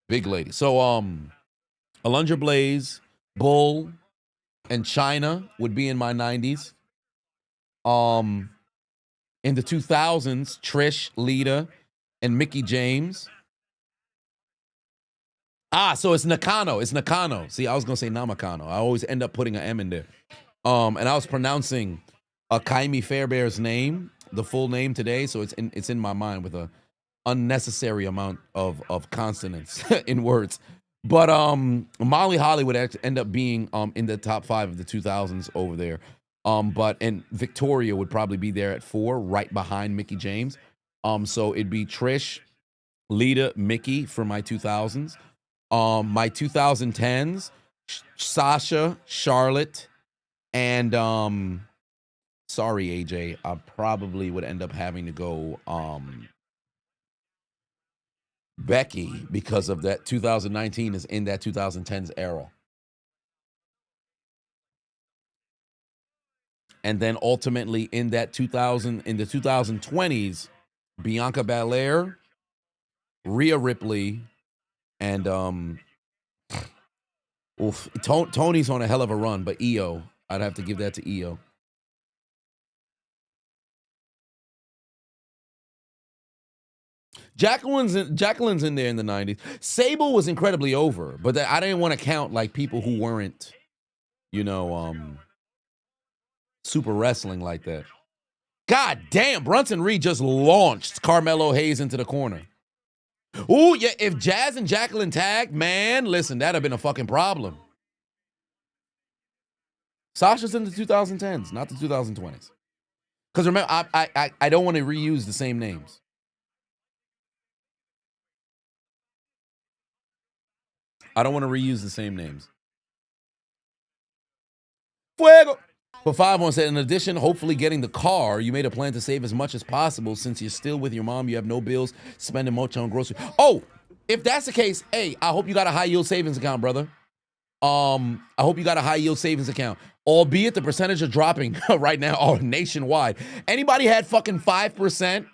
big lady. So Alundra Blaze, Bull, and China would be in my 90s. In the 2000s, Trish, Lita, and Mickey James. So it's Nakano. It's Nakano. See, I was gonna say Namakano. I always end up putting an M in there. And I was pronouncing Kaimi Fairbairn's name, the full name today, so it's in my mind with a unnecessary amount of consonants in words. But Molly Holly would end up being in the top 5 of the 2000s over there. And Victoria would probably be there at 4, right behind Mickey James. So it'd be Trish, Lita, Mickey for my 2000s. My 2010s, Sasha, Charlotte, and sorry, AJ, I probably would end up having to go Becky, because of that 2019 is in that 2010s era. And then ultimately in that in the 2020s, Bianca Belair, Rhea Ripley, and Tony's on a hell of a run, but Io, I'd have to give that to Io. Jacqueline's in there in the 90s. Sable was incredibly over, but I didn't want to count like people who weren't, super wrestling like that. God damn, Brunson Reed just launched Carmelo Hayes into the corner. Ooh, yeah, if Jazz and Jacqueline tagged, man, listen, that'd have been a fucking problem. Sasha's in the 2010s, not the 2020s. Because remember, I don't want to reuse the same names. I don't want to reuse the same names. Fuego! But 5-1 said, in addition, hopefully getting the car, you made a plan to save as much as possible since you're still with your mom. You have no bills, spending much on groceries. Oh, if that's the case, hey, I hope you got a high yield savings account, brother. I hope you got a high yield savings account. Albeit the percentage are dropping right now nationwide. Anybody had fucking 5%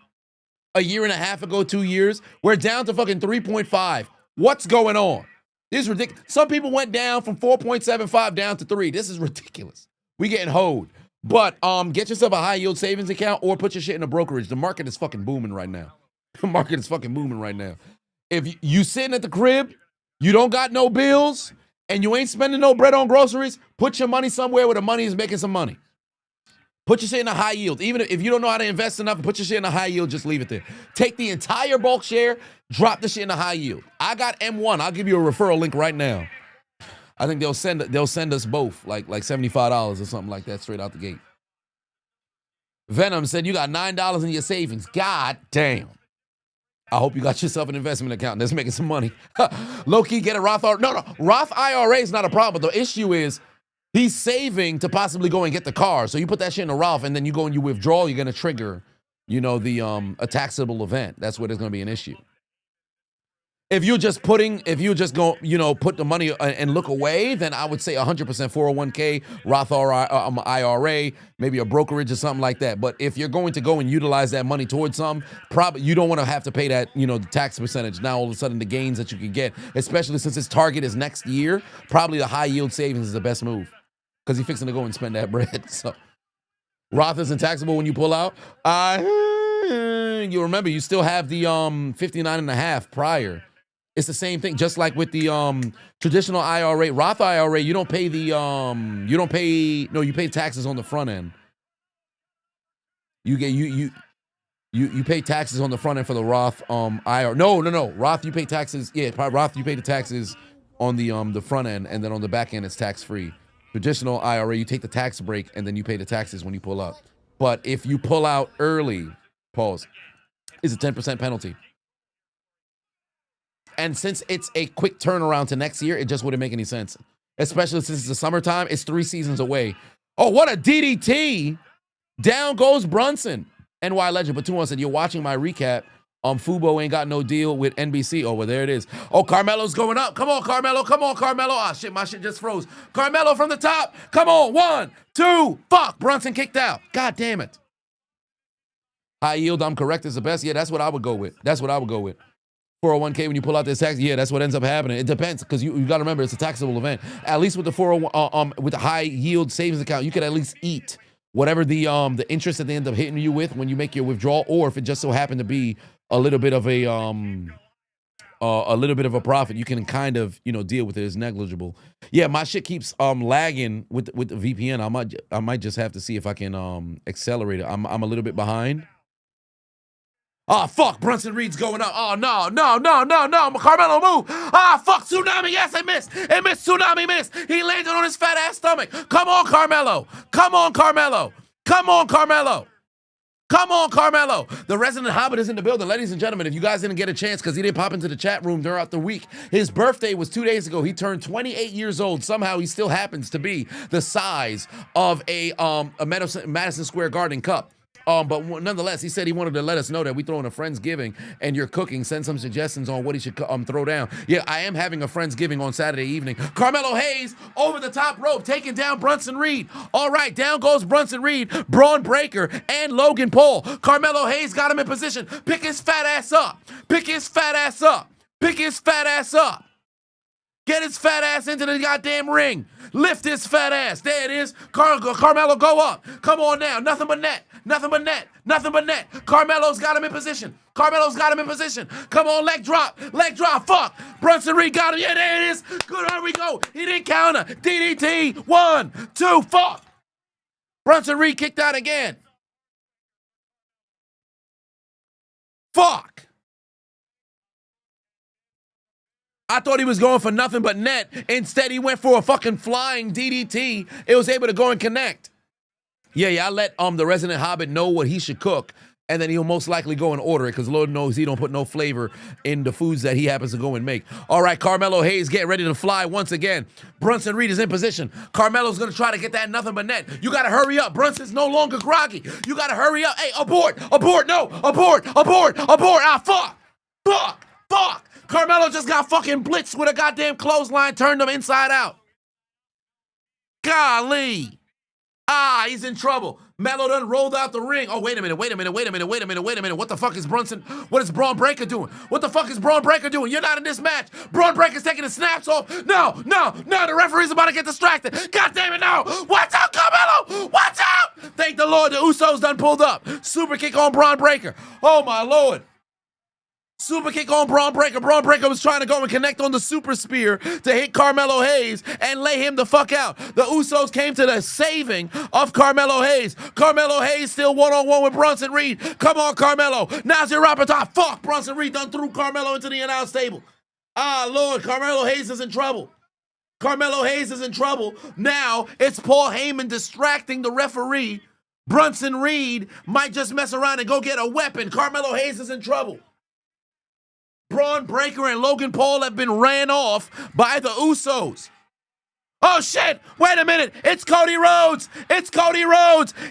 a year and a half ago, 2 years? We're down to fucking 3.5. What's going on? This is ridiculous. Some people went down from 4.75 down to 3. This is ridiculous. We getting hoed. But get yourself a high yield savings account or put your shit in a brokerage. The market is fucking booming right now. The market is fucking booming right now. If you sitting at the crib, you don't got no bills, and you ain't spending no bread on groceries, put your money somewhere where the money is making some money. Put your shit in a high yield. Even if you don't know how to invest enough and put your shit in a high yield, just leave it there. Take the entire bulk share, drop the shit in a high yield. I got M1. I'll give you a referral link right now. I think they'll send us both like $75 or something like that straight out the gate. Venom said you got $9 in your savings. God damn. I hope you got yourself an investment account that's making some money. Low-key, get a Roth IRA. No, Roth IRA is not a problem. The issue is he's saving to possibly go and get the car. So you put that shit in a Roth and then you go and you withdraw, you're going to trigger, a taxable event. That's where there's going to be an issue. If you just put the money and look away, then I would say 100% 401k, Roth IRA, maybe a brokerage or something like that. But if you're going to go and utilize that money towards something, probably you don't want to have to pay that, the tax percentage. Now all of a sudden the gains that you can get, especially since its target is next year, probably the high yield savings is the best move because you're fixing to go and spend that bread. So Roth isn't taxable when you pull out. You remember you still have the 59.5 prior. It's the same thing, just like with the traditional IRA, Roth IRA. You don't pay you pay taxes on the front end. You pay taxes on the front end for the Roth IRA. No. Roth you pay taxes. Yeah, Roth you pay the taxes on the front end, and then on the back end it's tax free. Traditional IRA you take the tax break and then you pay the taxes when you pull out. But if you pull out early, it's a 10% penalty. And since it's a quick turnaround to next year, it just wouldn't make any sense. Especially since it's the summertime, it's 3 seasons away. Oh, what a DDT. Down goes Brunson. NY Legend, but 2-1 said, you're watching my recap Fubo ain't got no deal with NBC. Oh, well, there it is. Oh, Carmelo's going up. Come on, Carmelo. Come on, Carmelo. Ah, shit, my shit just froze. Carmelo from the top. Come on, 1, 2. Fuck, Brunson kicked out. God damn it. High yield, I'm correct, is the best. Yeah, that's what I would go with. That's what I would go with. 401k when you pull out this tax, yeah, that's what ends up happening. It depends, because you got to remember it's a taxable event. At least with the 401, with the high yield savings account, you could at least eat whatever the interest that they end up hitting you with when you make your withdrawal, or if it just so happened to be a little bit of a profit, you can kind of deal with it as negligible. Yeah, my shit keeps lagging with the VPN. I might just have to see if I can accelerate it. I'm a little bit behind. Oh, fuck. Brunson Reed's going up. Oh, no. Carmelo, move. Ah, fuck. Tsunami. Yes, it missed. It missed. Tsunami missed. He landed on his fat ass stomach. Come on, Carmelo. Come on, Carmelo. Come on, Carmelo. Come on, Carmelo. The resident Hobbit is in the building. Ladies and gentlemen, if you guys didn't get a chance because he didn't pop into the chat room throughout the week, his birthday was 2 days ago. He turned 28 years old. Somehow he still happens to be the size of a Madison Square Garden cup. But nonetheless, he said he wanted to let us know that we throwing a Friendsgiving and you're cooking. Send some suggestions on what he should throw down. Yeah, I am having a Friendsgiving on Saturday evening. Carmelo Hayes over the top rope, taking down Brunson Reed. All right, down goes Brunson Reed, Braun Breaker, and Logan Paul. Carmelo Hayes got him in position. Pick his fat ass up. Pick his fat ass up. Pick his fat ass up. Get his fat ass into the goddamn ring. Lift his fat ass. There it is. Carmelo, go up. Come on now. Nothing but net. Nothing but net. Nothing but net. Carmelo's got him in position. Carmelo's got him in position. Come on, leg drop. Leg drop. Fuck. Brunson Reed got him. Yeah, there it is. Good. There we go. He didn't counter. DDT. 1, 2. Fuck. Brunson Reed kicked out again. Fuck. I thought he was going for nothing but net. Instead, he went for a fucking flying DDT. It was able to go and connect. Yeah, I let the resident Hobbit know what he should cook, and then he'll most likely go and order it, because Lord knows he don't put no flavor in the foods that he happens to go and make. All right, Carmelo Hayes getting ready to fly once again. Brunson Reed is in position. Carmelo's going to try to get that nothing but net. You got to hurry up. Brunson's no longer groggy. You got to hurry up. Hey, abort. No. Abort. Ah, fuck. Carmelo just got fucking blitzed with a goddamn clothesline, turned him inside out. Golly. Ah, he's in trouble. Melo done rolled out the ring. Oh, wait a minute. What the fuck is Brunson? What is Braun Breaker doing? What the fuck is Braun Breaker doing? You're not in this match. Braun Breaker's taking the snaps off. No. The referee's about to get distracted. God damn it, no. Watch out, Carmelo. Watch out. Thank the Lord the Usos done pulled up. Super kick on Braun Breaker. Oh, my Lord. Super kick on Braun Breaker. Braun Breaker was trying to go and connect on the super spear to hit Carmelo Hayes and lay him the fuck out. The Usos came to the saving of Carmelo Hayes. Carmelo Hayes still one-on-one with Brunson Reed. Come on, Carmelo. Now's your opportunity. Fuck, Brunson Reed done threw Carmelo into the announce table. Ah, Lord, Carmelo Hayes is in trouble. Carmelo Hayes is in trouble. Now it's Paul Heyman distracting the referee. Brunson Reed might just mess around and go get a weapon. Carmelo Hayes is in trouble. Braun Breaker and Logan Paul have been ran off by the Usos. Oh, shit. Wait a minute. It's Cody Rhodes.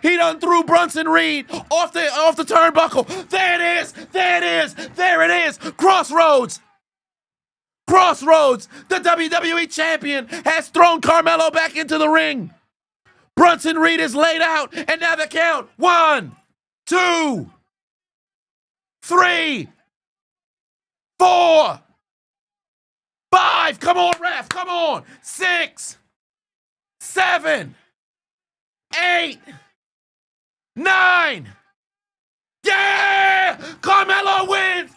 He done threw Brunson Reed off the turnbuckle. There it is. Crossroads. The WWE champion has thrown Carmelo back into the ring. Brunson Reed is laid out, and now the count. 1, 2, 3, 4, 5. Come on, ref. Come on. 6, 7, 8, 9. Yeah! Carmelo wins.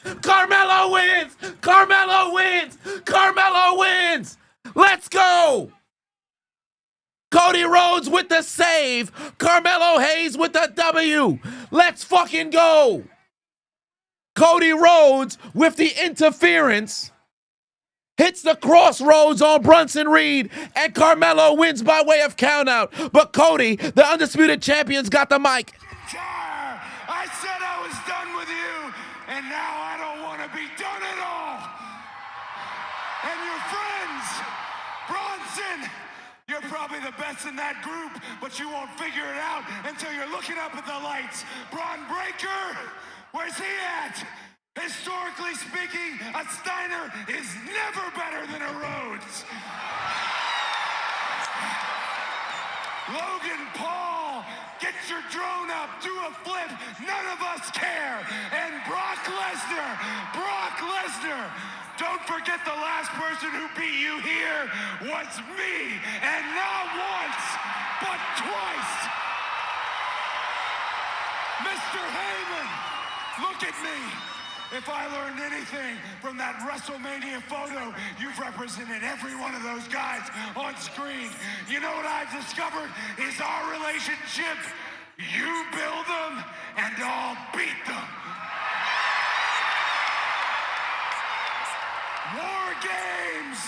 Let's go. Cody Rhodes with the save. Carmelo Hayes with the W. Let's fucking go. Cody Rhodes with the interference hits the crossroads on Brunson Reed, and Carmelo wins by way of countout. But Cody, the undisputed champion's got the mic. I said I was done with you, and now I don't want to be done at all. And your friends, Bronson, you're probably the best in that group, but you won't figure it out until you're looking up at the lights. Braun Breaker, where's he at? Historically speaking, a Steiner is never better than a Rhodes. Logan Paul, get your drone up, do a flip, none of us care. And Brock Lesnar, don't forget the last person who beat you here was me, and not once, but twice. Mr. Heyman, look at me. If I learned anything from that WrestleMania photo, you've represented every one of those guys on screen. You know what I've discovered is our relationship. You build them, and I'll beat them. War Games,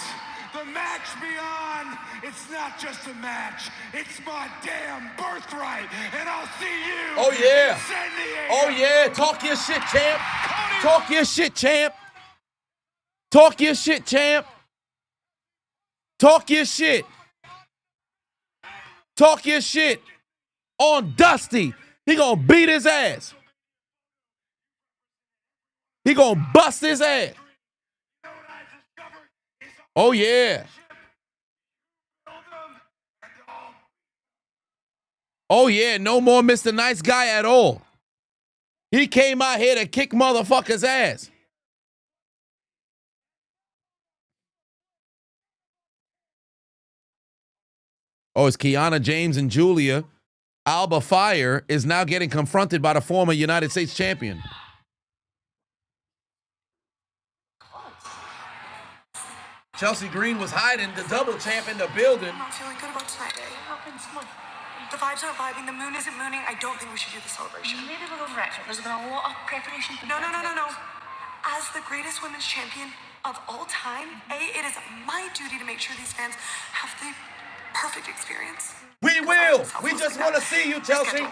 the match beyond. It's not just a match. It's my damn birthright, and I'll see you. Oh yeah. In San Diego. Oh yeah. Talk your shit, champ. Talk your shit, champ. Talk your shit, champ. Talk your shit. Talk your shit. On Dusty. He gonna beat his ass. He gonna bust his ass. Oh yeah. Oh yeah, no more Mr. Nice Guy at all. He came out here to kick motherfuckers' ass. Oh, it's Kiana James and Julia. Alba Fire is now getting confronted by the former United States champion. Chelsea Green was hiding, the double champ in the building. I'm not feeling good about tonight. The vibes aren't vibing. The moon isn't mooning. I don't think we should do the celebration. Maybe we'll overreact. There's been a lot of preparation. No. As the greatest women's champion of all time, it is my duty to make sure these fans have the perfect experience. We will. We just want to see you, Chelsea.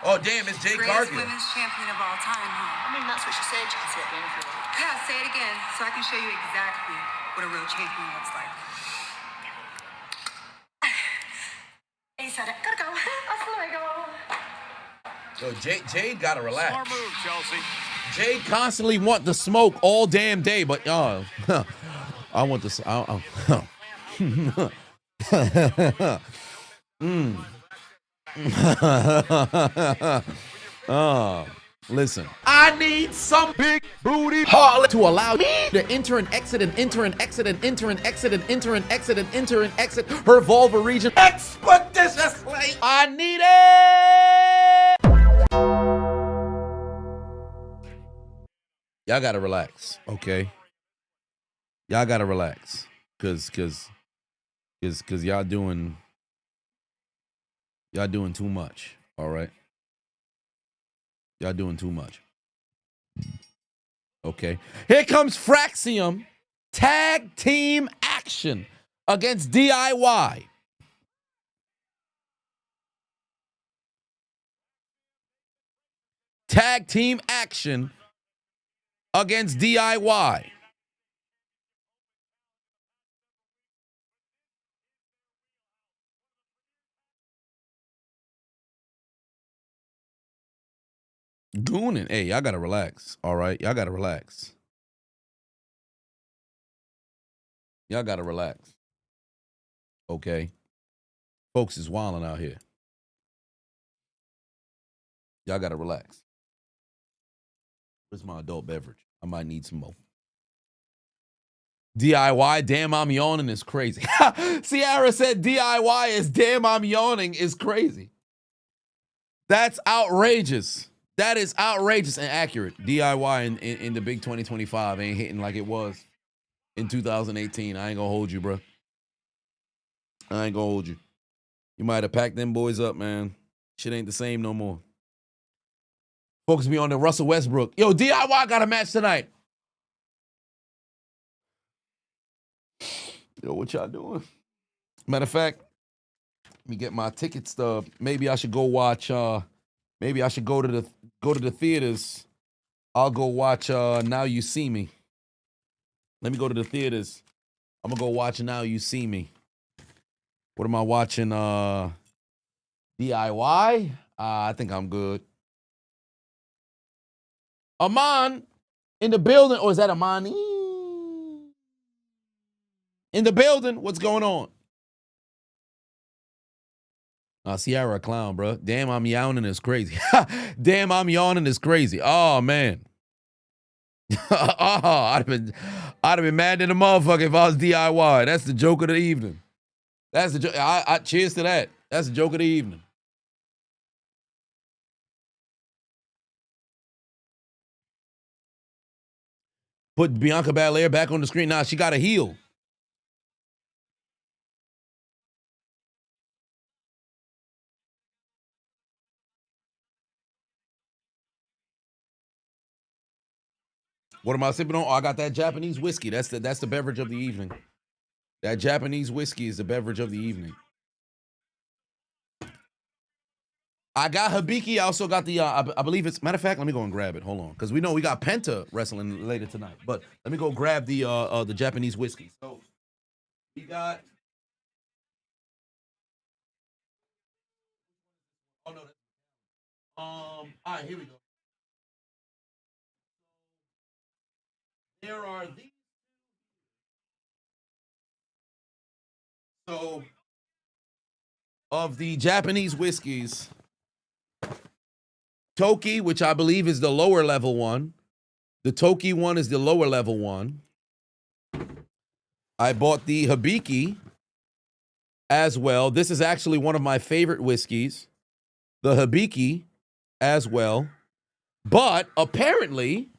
Oh, damn, it's Jade Greatest Cargill. women's champion of all time, huh? I mean, that's what she said. You can say it again if you want. Yeah, say it again so I can show you exactly what a real champion looks like. He said it. Gotta go. That's where I go. Yo, Jade gotta relax. Smart move, Chelsea. Jade constantly want to smoke all damn day, but I want to. Listen. I need some big booty harlot to allow me to enter and exit and enter and exit and enter and exit and enter and exit and enter and exit her vulva region expeditiously. I need it. Y'all gotta relax, okay? Y'all gotta relax, cause y'all doing too much. All right, y'all doing too much. Okay, here comes Fraxium tag team action against DIY. Tag team action against DIY. Gooning. Hey, y'all gotta relax. All right, y'all gotta relax. Y'all gotta relax. Okay, folks is wilding out here. Y'all gotta relax. Where's my adult beverage? I might need some more. DIY, damn, I'm yawning is crazy. Ciara said DIY is damn, I'm yawning is crazy. That's outrageous. That is outrageous and accurate. DIY in the big 2025 ain't hitting like it was in 2018. I ain't gonna hold you, bro. I ain't gonna hold you. You might have packed them boys up, man. Shit ain't the same no more. Focus me on the Russell Westbrook. Yo, DIY got a match tonight. Yo, what y'all doing? Matter of fact, let me get my ticket stub. Maybe I should go watch. Maybe I should go to the theaters. I'll go watch Now You See Me. Let me go to the theaters. I'm gonna go watch Now You See Me. What am I watching? DIY? I think I'm good. Aman in the building, or is that Amani? In the building, what's going on? Sierra a clown, bro. Damn, I'm yawning is crazy. Damn, I'm yawning is crazy. Oh, man. I'd have been mad at the motherfucker if I was DIY. That's the joke of the evening. That's the joke. I cheers to that. That's the joke of the evening. Put Bianca Belair back on the screen. Nah, she got a heel. What am I sipping on? Oh, I got that Japanese whiskey. That's the beverage of the evening. That Japanese whiskey is the beverage of the evening. I got Hibiki. I also got the, I believe it's, matter of fact, let me go and grab it. Hold on. Because we know we got Penta wrestling later tonight. But let me go grab the Japanese whiskey. So we got, oh no. All right, here we go. There are these. So, of the Japanese whiskeys, Toki, which I believe is the lower level one. The Toki one is the lower level one. I bought the Hibiki as well. This is actually one of my favorite whiskeys. The Hibiki as well. But apparently,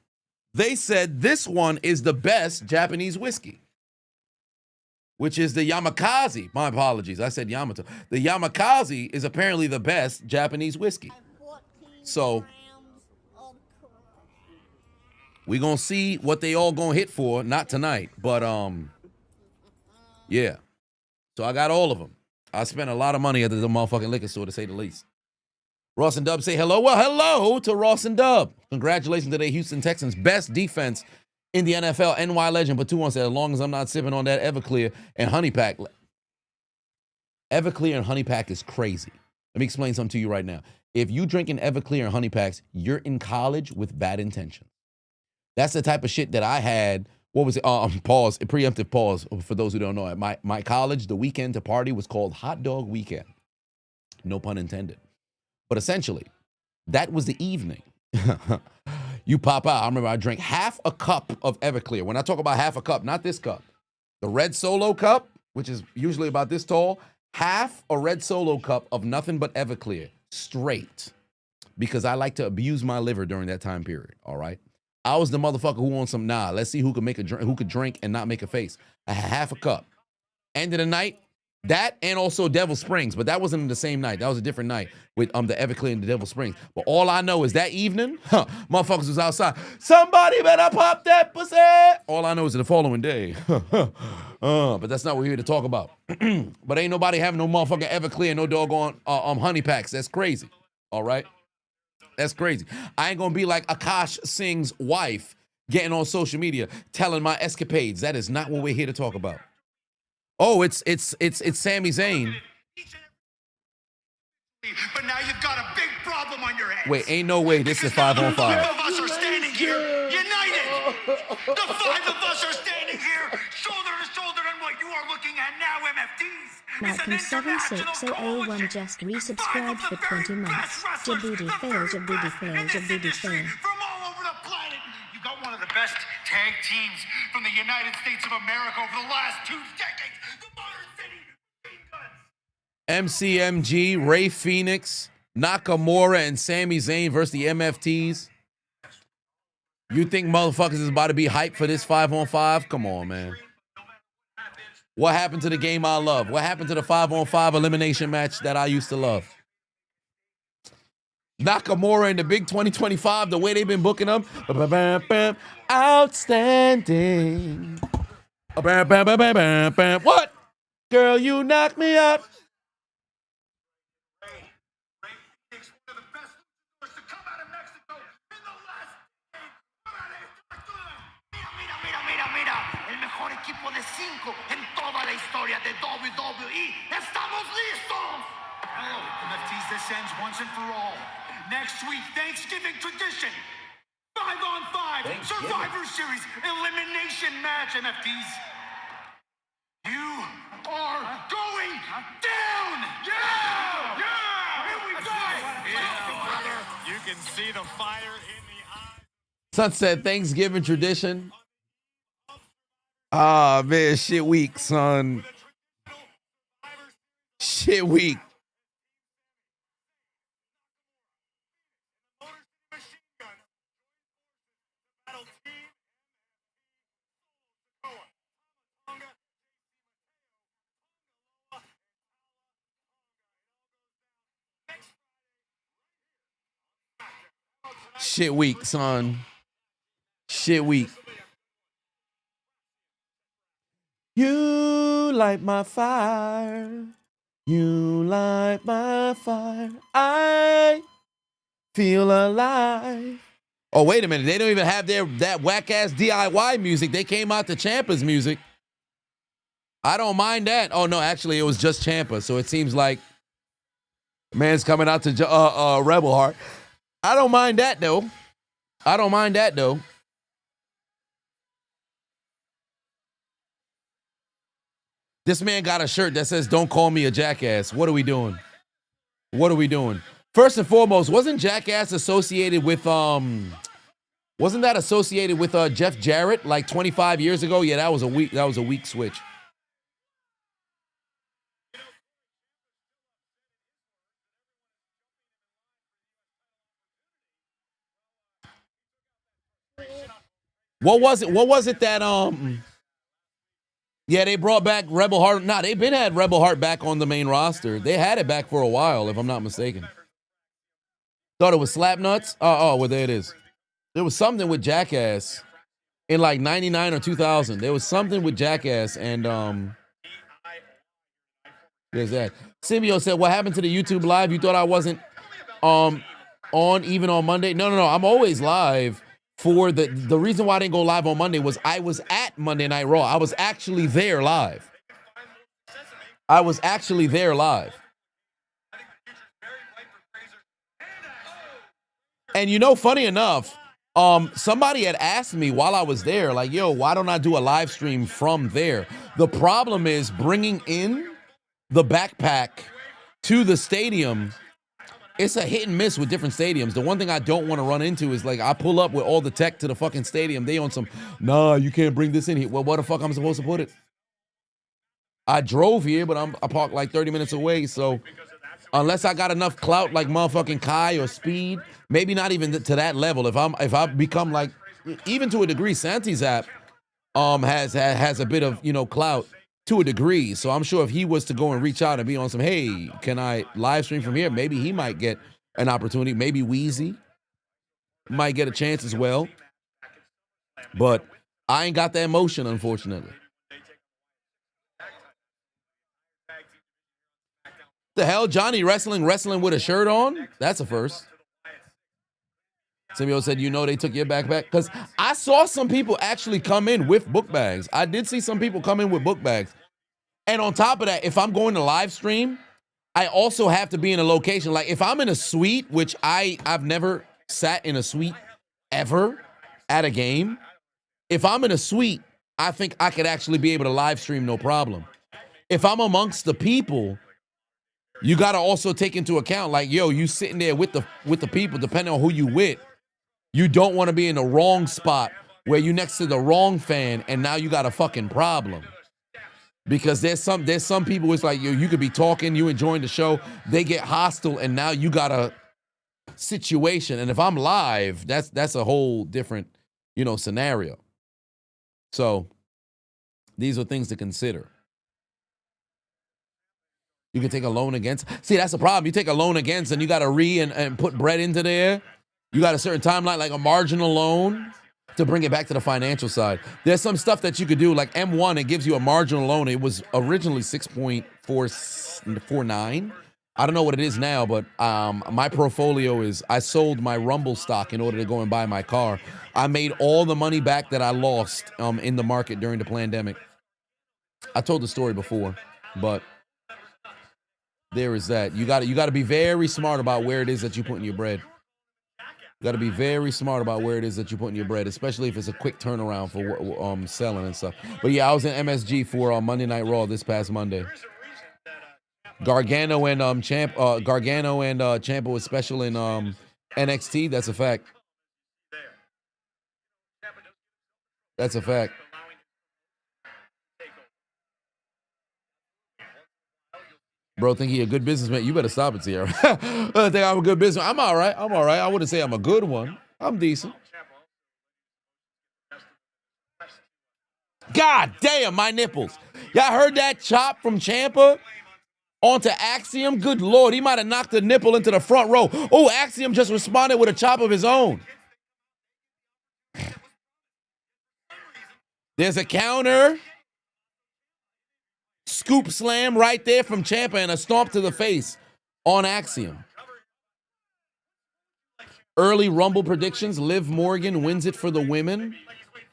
they said this one is the best Japanese whiskey, which is the Yamakaze. My apologies. I said Yamato. The Yamakaze is apparently the best Japanese whiskey. So we're going to see what they all going to hit for. Not tonight, but yeah. So I got all of them. I spent a lot of money at the motherfucking liquor store, to say the least. Ross and Dub say hello. Well, hello to Ross and Dub. Congratulations to the Houston Texans. Best defense in the NFL. NY legend, but 2-1 said, as long as I'm not sipping on that Everclear and Honey Pack. Everclear and Honey Pack is crazy. Let me explain something to you right now. If you drinking Everclear and Honey Packs, you're in college with bad intentions. That's the type of shit that I had. What was it? Pause. Preemptive pause for those who don't know it. My college, the weekend to party was called Hot Dog Weekend. No pun intended. But essentially, that was the evening. You pop out. I remember I drank half a cup of Everclear. When I talk about half a cup, not this cup. The red Solo cup, which is usually about this tall, half a red Solo cup of nothing but Everclear, straight. Because I like to abuse my liver during that time period, all right? I was the motherfucker who wants some, let's see who could drink and not make a face. I had half a cup. End of the night, that and also Devil Springs, but that wasn't the same night. That was a different night with the Everclear and the Devil Springs. But all I know is that evening, motherfuckers was outside. Somebody better pop that pussy. All I know is the following day. But that's not what we're here to talk about. But ain't nobody having no motherfucking Everclear, no doggone honey packs. That's crazy. All right? That's crazy. I ain't gonna be like Akash Singh's wife getting on social media telling my escapades. That is not what we're here to talk about. Oh, it's Sami Zayn. But now you've got a big problem on your hands. Wait, ain't no way this is 5-on-5. The 5 of us are standing here, united. The 5 of us are standing here, shoulder to shoulder, and what you are looking at now, MFTs, is an international coalition. just resubscribed for 20 months. Djibouti fail, Djibouti fail, Djibouti fail. From all over the planet, you got one of the best tag teams from the United States of America over the last 2 decades. The Modern City Machine Guns. MCMG, Ray Phoenix, Nakamura, and Sami Zayn versus the MFTs. You think motherfuckers is about to be hyped for this 5-on-5? Come on, man. What happened to the game I love? What happened to the 5-on-5 elimination match that I used to love? Nakamura in the big 2025, the way they've been booking them. Outstanding. What? Girl, you knocked me out. En toda la historia de WWE. ¡Estamos listos! Oh, MFTs, this ends once and for all. Next week, Thanksgiving tradition. 5 5-on-5 Survivor Series elimination match, NFTs. You are going down! Yeah! Here we go! Yeah, brother. You can see the fire in the eyes. Sunset Thanksgiving tradition. Ah, man, shit week, son. Shit week. Shit week, son. Shit week. You light my fire. You light my fire. I feel alive. Oh, wait a minute. They don't even have that whack-ass DIY music. They came out to Ciampa's music. I don't mind that. Oh, no, actually, it was just Ciampa. So it seems like man's coming out to Rebel Heart. I don't mind that, though. I don't mind that, though. This man got a shirt that says, "Don't call me a jackass." What are we doing? What are we doing? First and foremost, wasn't Jackass associated with, wasn't that associated with Jeff Jarrett like 25 years ago? Yeah, that was a weak switch. What was it that yeah, they brought back Rebel Heart. Nah, they've been had Rebel Heart back on the main roster. They had it back for a while, if I'm not mistaken. Thought it was Slapnuts? Well, there it is. There was something with Jackass in like 99 or 2000. There was something with Jackass, and there's that. Simio said, "What happened to the YouTube live? You thought I wasn't on even on Monday?" No. I'm always live. For the reason why I didn't go live on Monday was I was at Monday Night Raw. I was actually there live. And you know, funny enough, somebody had asked me while I was there, like, "Yo, why don't I do a live stream from there?" The problem is bringing in the backpack to the stadium. It's a hit and miss with different stadiums. The one thing I don't want to run into is, like, I pull up with all the tech to the fucking stadium. They on some, "Nah, you can't bring this in here." Well, where the fuck I'm supposed to put it? I drove here, but I parked like 30 minutes away. So unless I got enough clout like motherfucking Kai or Speed, maybe not even to that level. If I become like, even to a degree, Santi's app has a bit of, you know, clout to a degree. So I'm sure if he was to go and reach out and be on some, "Hey, can I live stream from here?" Maybe he might get an opportunity. Maybe Wheezy might get a chance as well. But I ain't got that emotion, unfortunately. The hell, Johnny wrestling with a shirt on? That's a first. Samuel said, "You know they took your backpack?" Because I saw some people actually come in with book bags. I did see some people come in with book bags. And on top of that, if I'm going to live stream, I also have to be in a location. Like, if I'm in a suite, which I've never sat in a suite ever at a game. If I'm in a suite, I think I could actually be able to live stream no problem. If I'm amongst the people, you got to also take into account, like, yo, you sitting there with the people, depending on who you with. You don't want to be in the wrong spot where you next to the wrong fan and now you got a fucking problem. Because there's some people, it's like, you could be talking, you enjoying the show, they get hostile, and now you got a situation. And if I'm live, that's a whole different, you know, scenario. So these are things to consider. You can take a loan against. See, that's the problem. You take a loan against, and you got to and put bread into there. You got a certain timeline, like a marginal loan, to bring it back to the financial side. There's some stuff that you could do, like M1, it gives you a marginal loan. It was originally 6.49. I don't know what it is now, but my portfolio is, I sold my Rumble stock in order to go and buy my car. I made all the money back that I lost in the market during the pandemic. I told the story before, but there is that. You got to be very smart about where it is that you put in your bread. You got to be very smart about where it is that you're putting your bread, especially if it's a quick turnaround for selling and stuff. But yeah, I was in MSG for Monday Night Raw this past Monday. Gargano and Ciampa was special in NXT. That's a fact. That's a fact. Bro, think he a good businessman? You better stop it, Sierra. I think I'm a good businessman. I'm all right. I'm all right. I wouldn't say I'm a good one. I'm decent. God damn, my nipples. Y'all heard that chop from Ciampa onto Axiom? Good Lord, he might have knocked a nipple into the front row. Oh, Axiom just responded with a chop of his own. There's a counter. Scoop slam right there from Ciampa and a stomp to the face on Axiom. Early Rumble predictions. Liv Morgan wins it for the women.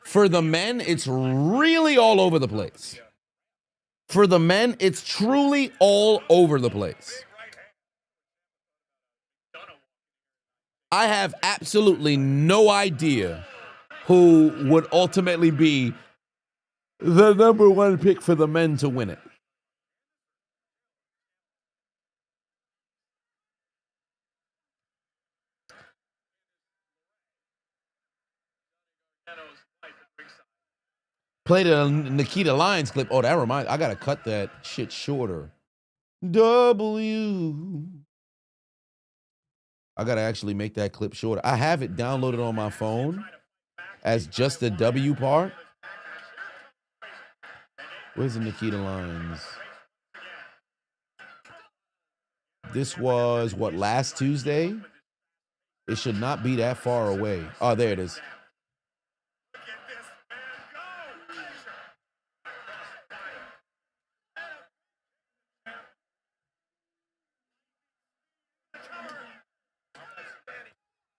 For the men, it's really all over the place. For the men, it's truly all over the place. I have absolutely no idea who would ultimately be the number one pick for the men to win it. Played a Nikita Lyons clip. Oh, that reminds. I gotta cut that shit shorter. W. I gotta actually make that clip shorter. I have it downloaded on my phone as just the W part. Where's the Nikita Lyons? This was what, last Tuesday? It should not be that far away. Oh, there it is.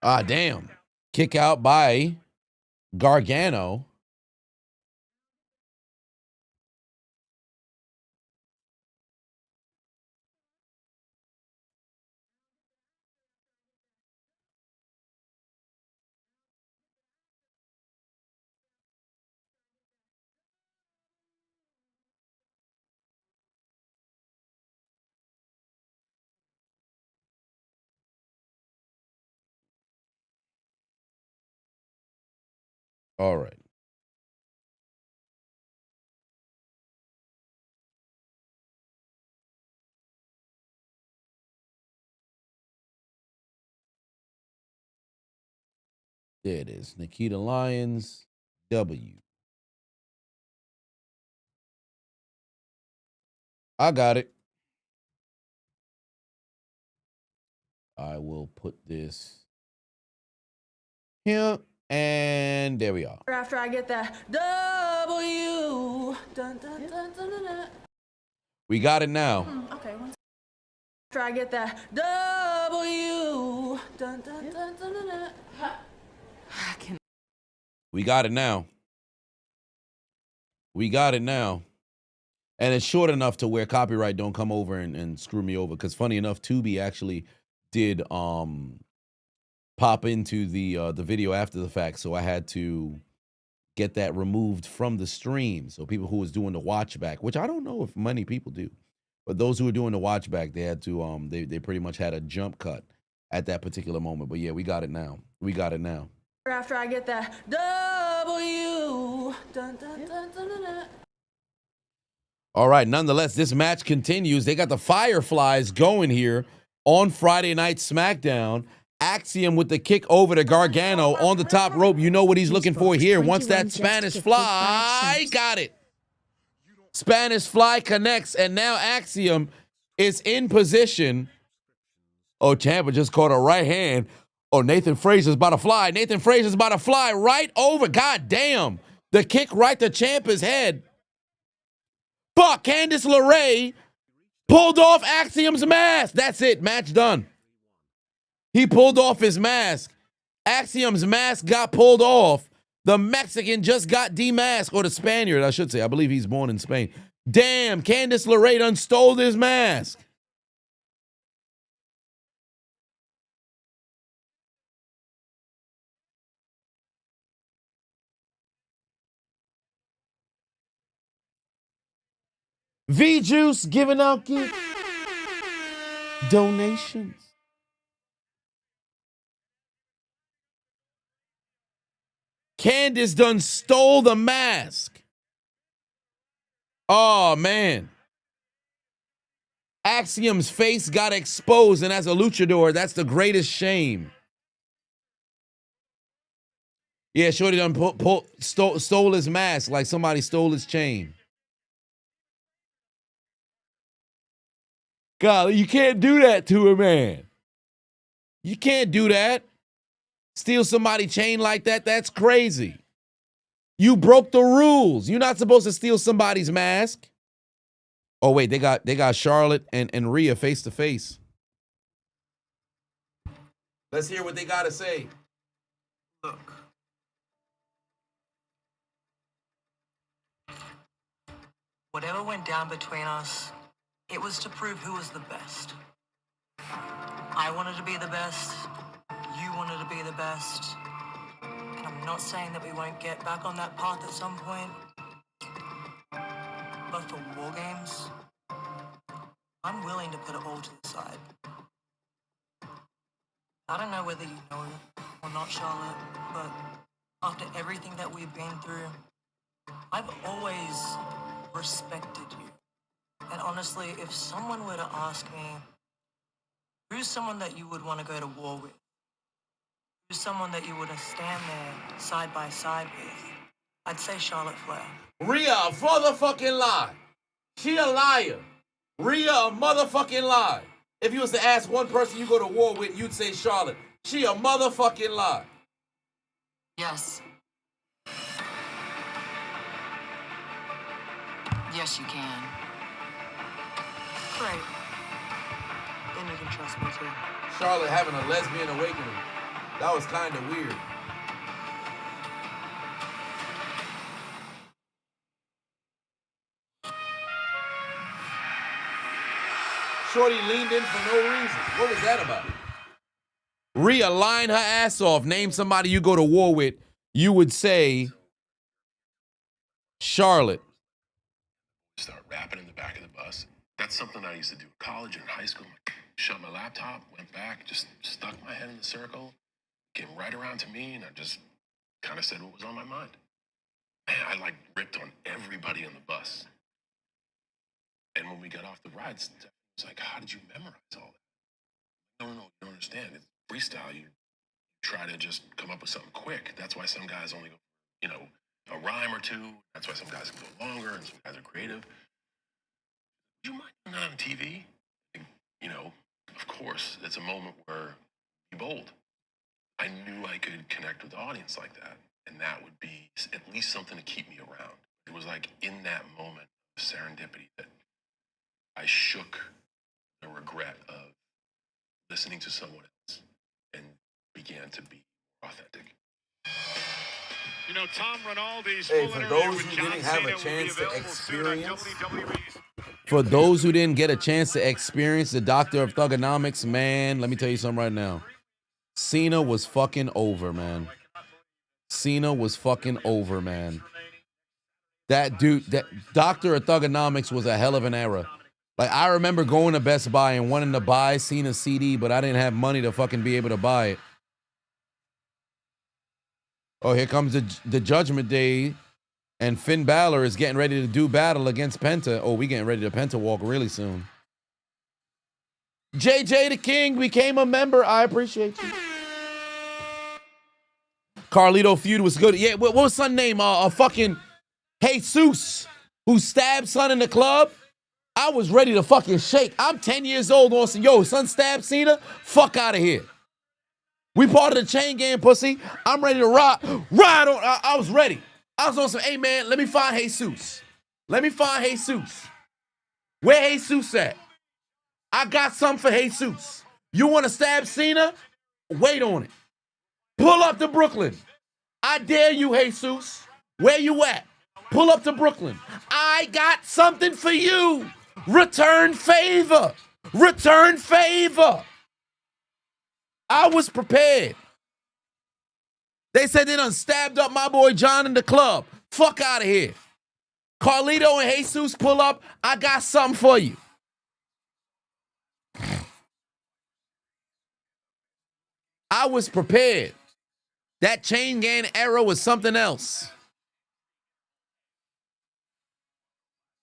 Ah, damn. Kick out by Gargano. All right. There it is. Nikita Lyons, W. I got it. I will put this here, and there we are. After I get that W. Dun, dun, dun, dun, dun, dun. We got it now. Okay, after I get that W. Dun, dun, dun, dun, dun, dun. We got it now. We got it now. And it's short enough to where copyright don't come over and screw me over. Because funny enough, Tubi actually did pop into the video after the fact. So I had to get that removed from the stream. So people who was doing the watch back, which I don't know if many people do, but those who were doing the watch back, they had to they pretty much had a jump cut at that particular moment. But yeah, we got it now. We got it now. After I get that W. Dun, dun, dun, dun, dun, dun. All right, nonetheless, this match continues. They got the Fireflies going here on Friday Night SmackDown. Axiom with the kick over to Gargano on the top rope. You know what he's looking for here. Once that Spanish fly, got it. Spanish fly connects, and now Axiom is in position. Oh, Ciampa just caught a right hand. Oh, Nathan Frazier's about to fly. Nathan Frazier's about to fly right over. God damn. The kick right to Ciampa's head. Fuck, Candice LeRae pulled off Axiom's mask. That's it. Match done. He pulled off his mask. Axiom's mask got pulled off. The Mexican just got demasked, or the Spaniard, I should say. I believe he's born in Spain. Damn, Candice LeRae done stole his mask. V-Juice giving out gift donations. Candace done stole the mask. Oh, man. Axiom's face got exposed, and as a luchador, that's the greatest shame. Yeah, Shorty done stole his mask like somebody stole his chain. God, you can't do that to a man. You can't do that. Steal somebody's chain like that, that's crazy. You broke the rules. You're not supposed to steal somebody's mask. Oh, wait, they got Charlotte and Rhea face to face. Let's hear what they gotta say. Look. Whatever went down between us, it was to prove who was the best. I wanted to be the best. You wanted to be the best. And I'm not saying that we won't get back on that path at some point. But for War Games, I'm willing to put it all to the side. I don't know whether you know it or not, Charlotte, but after everything that we've been through, I've always respected you. And honestly, if someone were to ask me, who's someone that you would want to go to war with? Who's someone that you would stand there side by side with? I'd say Charlotte Flair. Rhea, a motherfucking lie. She a liar. Rhea, a motherfucking lie. If you was to ask one person you go to war with, you'd say Charlotte. She a motherfucking lie. Yes. Yes, you can. Great. Then you can trust me too. Charlotte having a lesbian awakening. That was kind of weird. Shorty leaned in for no reason. What was that about? Rhea lying her ass off. Name somebody you go to war with. You would say Charlotte. Start rapping in the back of the bus. That's something I used to do in college and in high school. Shut my laptop, went back, just stuck my head in the circle, came right around to me, and I just kind of said what was on my mind. Man, I like ripped on everybody on the bus. And when we got off the ride, it's like, how did you memorize all that? No, you don't understand. It's freestyle. You try to just come up with something quick. That's why some guys only go, a rhyme or two. That's why some guys can go longer and some guys are creative. You might not on TV. Of course, it's a moment where be bold. I knew I could connect with the audience like that, and that would be at least something to keep me around. It was like in that moment of serendipity that I shook the regret of listening to someone else and began to be authentic. Tom Rinaldi's Hey, for those who didn't have a chance to experience, for those who didn't get a chance to experience the Doctor of Thugonomics, man, let me tell you something right now. Cena was fucking over, man. Cena was fucking over, man. That dude, that Doctor of Thugonomics was a hell of an era. Like, I remember going to Best Buy and wanting to buy Cena's CD, but I didn't have money to fucking be able to buy it. Oh, here comes the Judgment Day, and Finn Balor is getting ready to do battle against Penta. Oh, we getting ready to Penta walk really soon. JJ the King became a member. I appreciate you. Carlito feud was good. Yeah, what was son name? Fucking Jesus, who stabbed son in the club. I was ready to fucking shake. I'm 10 years old on some, yo, son stabbed Cena. Fuck out of here. We part of the chain gang, pussy. I'm ready to ride on. I was ready. I was on some, hey, man, let me find Jesus. Let me find Jesus. Where Jesus at? I got something for Jesus. You want to stab Cena? Wait on it. Pull up to Brooklyn. I dare you, Jesus. Where you at? Pull up to Brooklyn. I got something for you. Return favor. Return favor. I was prepared. They said they done stabbed up my boy John in the club. Fuck out of here. Carlito and Jesus pull up, I got something for you. I was prepared. That chain gang era was something else.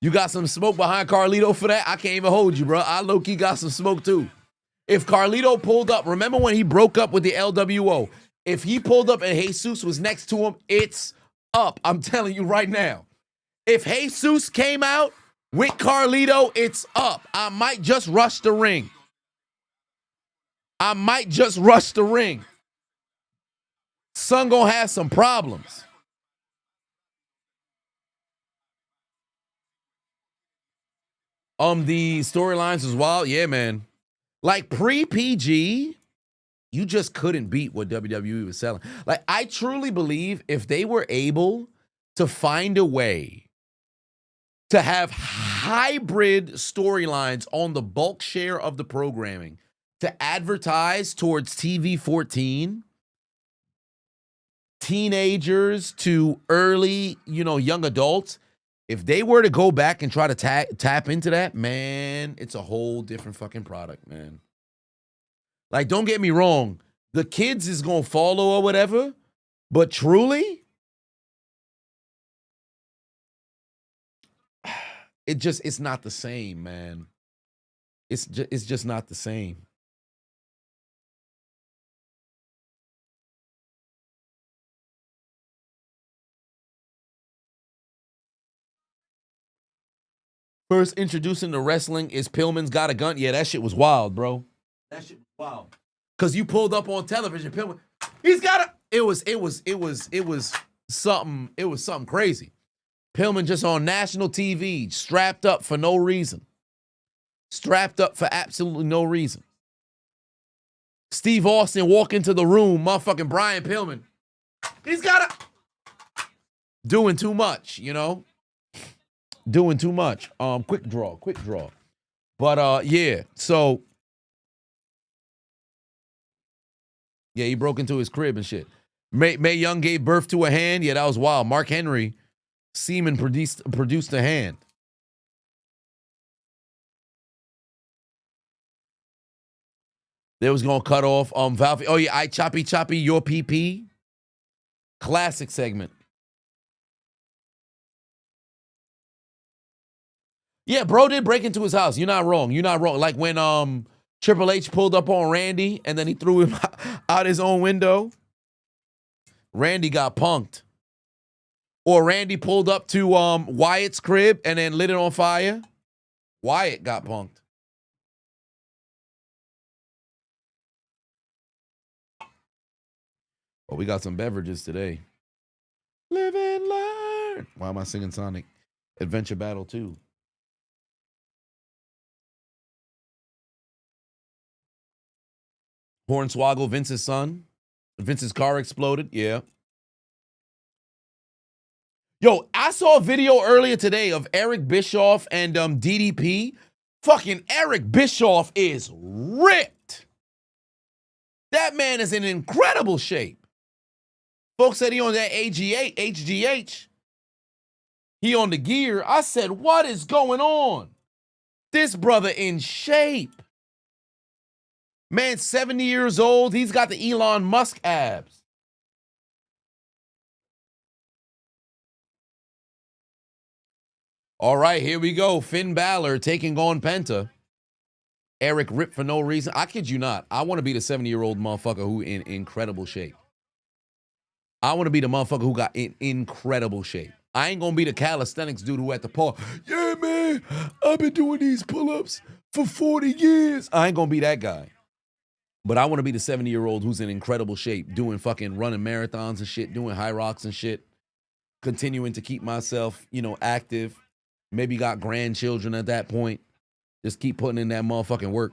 You got some smoke behind Carlito for that? I can't even hold you, bro. I low-key got some smoke, too. If Carlito pulled up, remember when he broke up with the LWO? If he pulled up and Jesus was next to him, it's up. I'm telling you right now. If Jesus came out with Carlito, it's up. I might just rush the ring. Son gonna have some problems. The storylines as well. Yeah, man. Like pre-PG, you just couldn't beat what WWE was selling. Like, I truly believe if they were able to find a way to have hybrid storylines on the bulk share of the programming to advertise towards TV 14, teenagers to early, young adults, if they were to go back and try to tap into that, man, it's a whole different fucking product, man. Like, don't get me wrong. The kids is going to follow or whatever, but truly, it's not the same, man. It's just not the same. First introducing the wrestling is Pillman's Got a Gun. Yeah, that shit was wild, bro. That shit was wild. Cause you pulled up on television, Pillman. He's got a. It was something crazy. Pillman just on national TV, strapped up for no reason. Strapped up for absolutely no reason. Steve Austin walk into the room, motherfucking Brian Pillman. He's got a. Doing too much, Doing too much. Quick draw. But yeah, so yeah, he broke into his crib and shit. Mae Young gave birth to a hand. Yeah, that was wild. Mark Henry, semen produced a hand. They was gonna cut off Valve. Oh yeah, I choppy your PP. Classic segment. Yeah, bro did break into his house. You're not wrong. Like when Triple H pulled up on Randy and then he threw him out his own window. Randy got punked. Or Randy pulled up to Wyatt's crib and then lit it on fire. Wyatt got punked. Oh, we got some beverages today. Live and learn. Why am I singing Sonic? Adventure Battle 2. Hornswoggle, Vince's son. Vince's car exploded. Yeah. Yo, I saw a video earlier today of Eric Bischoff and DDP. Fucking Eric Bischoff is ripped. That man is in incredible shape. Folks said he on that HGH. He on the gear. I said, what is going on? This brother in shape. Man, 70 years old. He's got the Elon Musk abs. All right, here we go. Finn Balor taking on Penta. Eric ripped for no reason. I kid you not. I want to be the 70-year-old motherfucker who in incredible shape. I want to be the motherfucker who got in incredible shape. I ain't going to be the calisthenics dude who at the park. Yeah, man, I've been doing these pull-ups for 40 years. I ain't going to be that guy. But I want to be the 70-year-old who's in incredible shape, doing fucking running marathons and shit, doing high rocks and shit, continuing to keep myself, active. Maybe got grandchildren at that point. Just keep putting in that motherfucking work.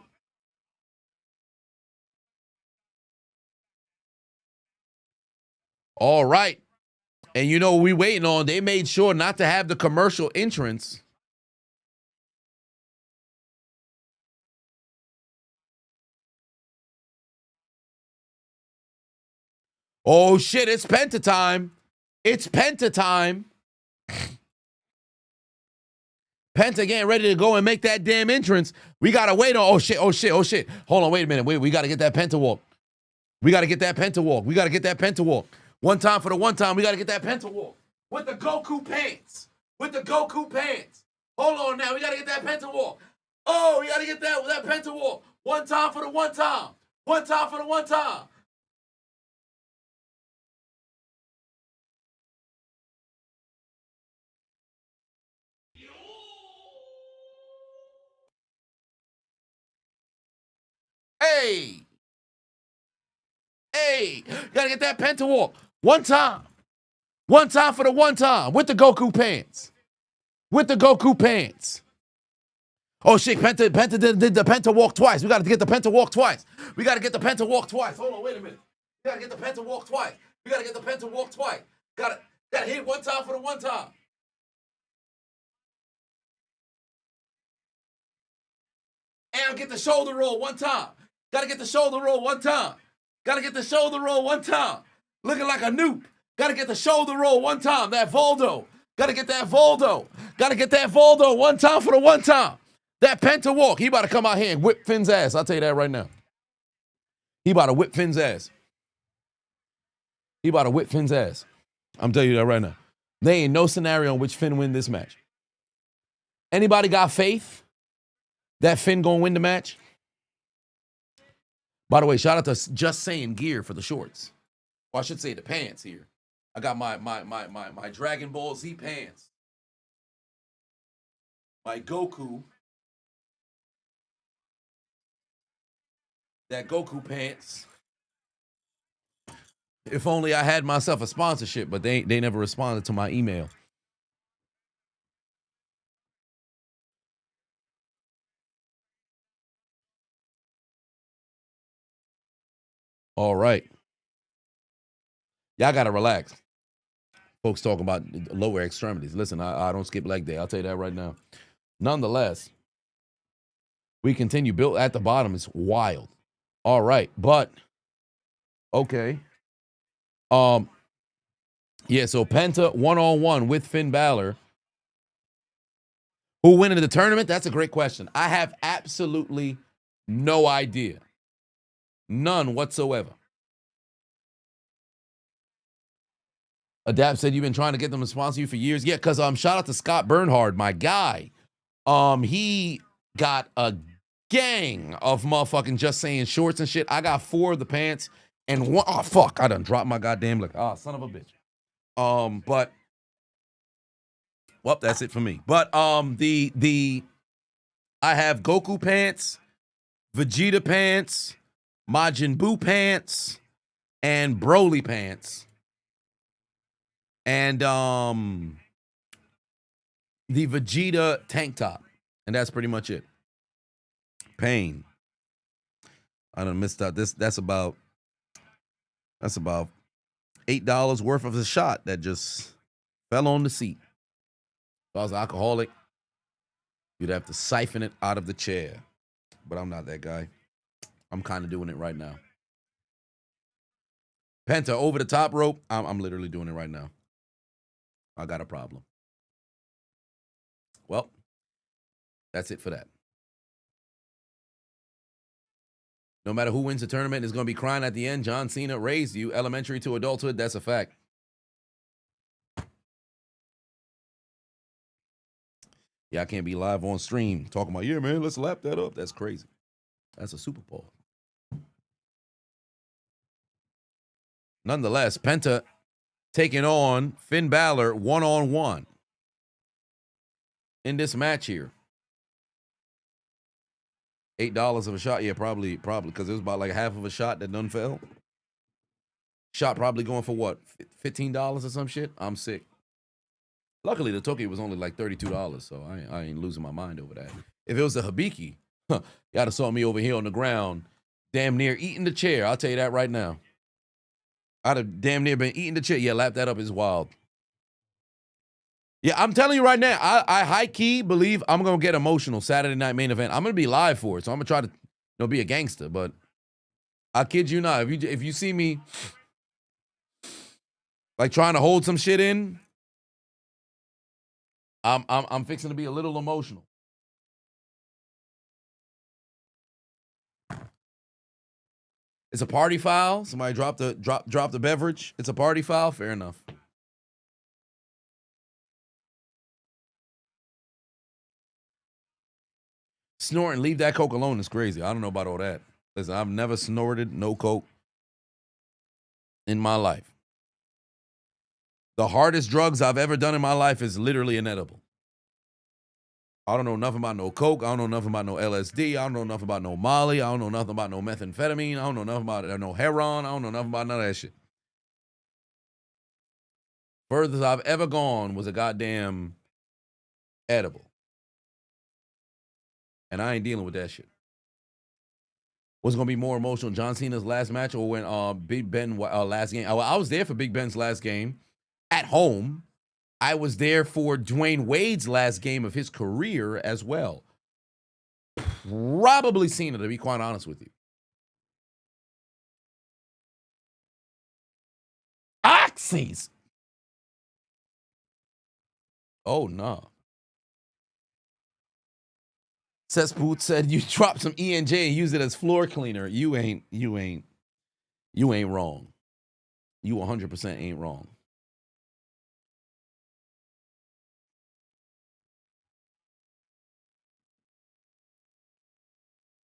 All right. And you know what we waiting on? They made sure not to have the commercial entrance. Oh, shit, it's Penta time. It's Penta time. Penta getting ready to go and make that damn entrance. We got to wait on, oh shit. Hold on, wait a minute. We got to get that Penta walk. We got to get that Penta walk. One time for the one time, we got to get that Penta walk. With the Goku pants. Hold on now, we got to get that Penta walk. Oh, we got to get that Penta walk. One time for the one time. One time for the one time. Hey, gotta get that Penta walk. One time for the one time with the Goku pants. Oh shit, Penta did the Penta walk twice. We gotta get the Penta walk twice. Hold on, wait a minute. We gotta get the Penta walk twice. Gotta hit one time for the one time. And get the shoulder roll one time. Gotta get the shoulder roll one time. Looking like a noob. Gotta get the shoulder roll one time. That Voldo. Gotta get that Voldo. One time for the one time. That Penta walk. He about to come out here and whip Finn's ass. I'll tell you that right now. He about to whip Finn's ass. I'm telling you that right now. There ain't no scenario in which Finn win this match. Anybody got faith that Finn gonna win the match? By the way, shout out to Just Saying Gear for the shorts. Or I should say the pants here. I got my Dragon Ball Z pants. My Goku. That Goku pants. If only I had myself a sponsorship, but they never responded to my email. All right. Y'all got to relax. Folks talking about lower extremities. Listen, I don't skip leg day. I'll tell you that right now. Nonetheless, we continue. Built at the bottom is wild. All right. But, okay. Yeah, so Penta one-on-one with Finn Balor. Who win in the tournament? That's a great question. I have absolutely no idea. None whatsoever. Adapt said you've been trying to get them to sponsor you for years. Yeah, because shout out to Scott Bernhard, my guy. He got a gang of motherfucking Just Saying shorts and shit. I got 4 of the pants and one. Oh fuck! I done dropped my goddamn liquor. Oh, son of a bitch. But well, that's it for me. But I have Goku pants, Vegeta pants, Majin Buu pants, and Broly pants. And the Vegeta tank top. And that's pretty much it. Pain. I done missed out. That's about $8 worth of a shot that just fell on the seat. If I was an alcoholic, you'd have to siphon it out of the chair. But I'm not that guy. I'm kind of doing it right now. Penta over the top rope. I'm literally doing it right now. I got a problem. Well, that's it for that. No matter who wins the tournament is going to be crying at the end. John Cena raised you elementary to adulthood. That's a fact. Yeah, I can't be live on stream talking about, yeah, man, let's lap that up. That's crazy. That's a Super Bowl. Nonetheless, Penta taking on Finn Balor one-on-one in this match here. $8 of a shot. Yeah, probably, because it was about like half of a shot that done fell. Shot probably going for what? $15 or some shit? I'm sick. Luckily, the Toki was only like $32, so I ain't losing my mind over that. If it was a Hibiki, y'all have saw me over here on the ground, damn near eating the chair. I'll tell you that right now. I'd have damn near been eating the chair. Yeah, lap that up is wild. Yeah, I'm telling you right now, I high-key believe I'm going to get emotional Saturday night main event. I'm going to be live for it, so I'm going to try to be a gangster. But I kid you not, if you see me like trying to hold some shit in, I'm fixing to be a little emotional. It's a party foul. Somebody dropped the beverage. It's a party foul. Fair enough. Snorting, leave that coke alone is crazy. I don't know about all that. Listen, I've never snorted no coke in my life. The hardest drugs I've ever done in my life is literally an edible. I don't know nothing about no coke. I don't know nothing about no LSD. I don't know nothing about no Molly. I don't know nothing about no methamphetamine. I don't know nothing about no heroin. I don't know nothing about none of that shit. Furthest I've ever gone was a goddamn edible. And I ain't dealing with that shit. What's going to be more emotional, John Cena's last match or when Big Ben last game? I was there for Big Ben's last game at home. I was there for Dwayne Wade's last game of his career as well. Probably Cena, to be quite honest with you. Oxys! Oh, no. Cesspooch said you dropped some ENJ and use it as floor cleaner. You ain't wrong. You 100% ain't wrong.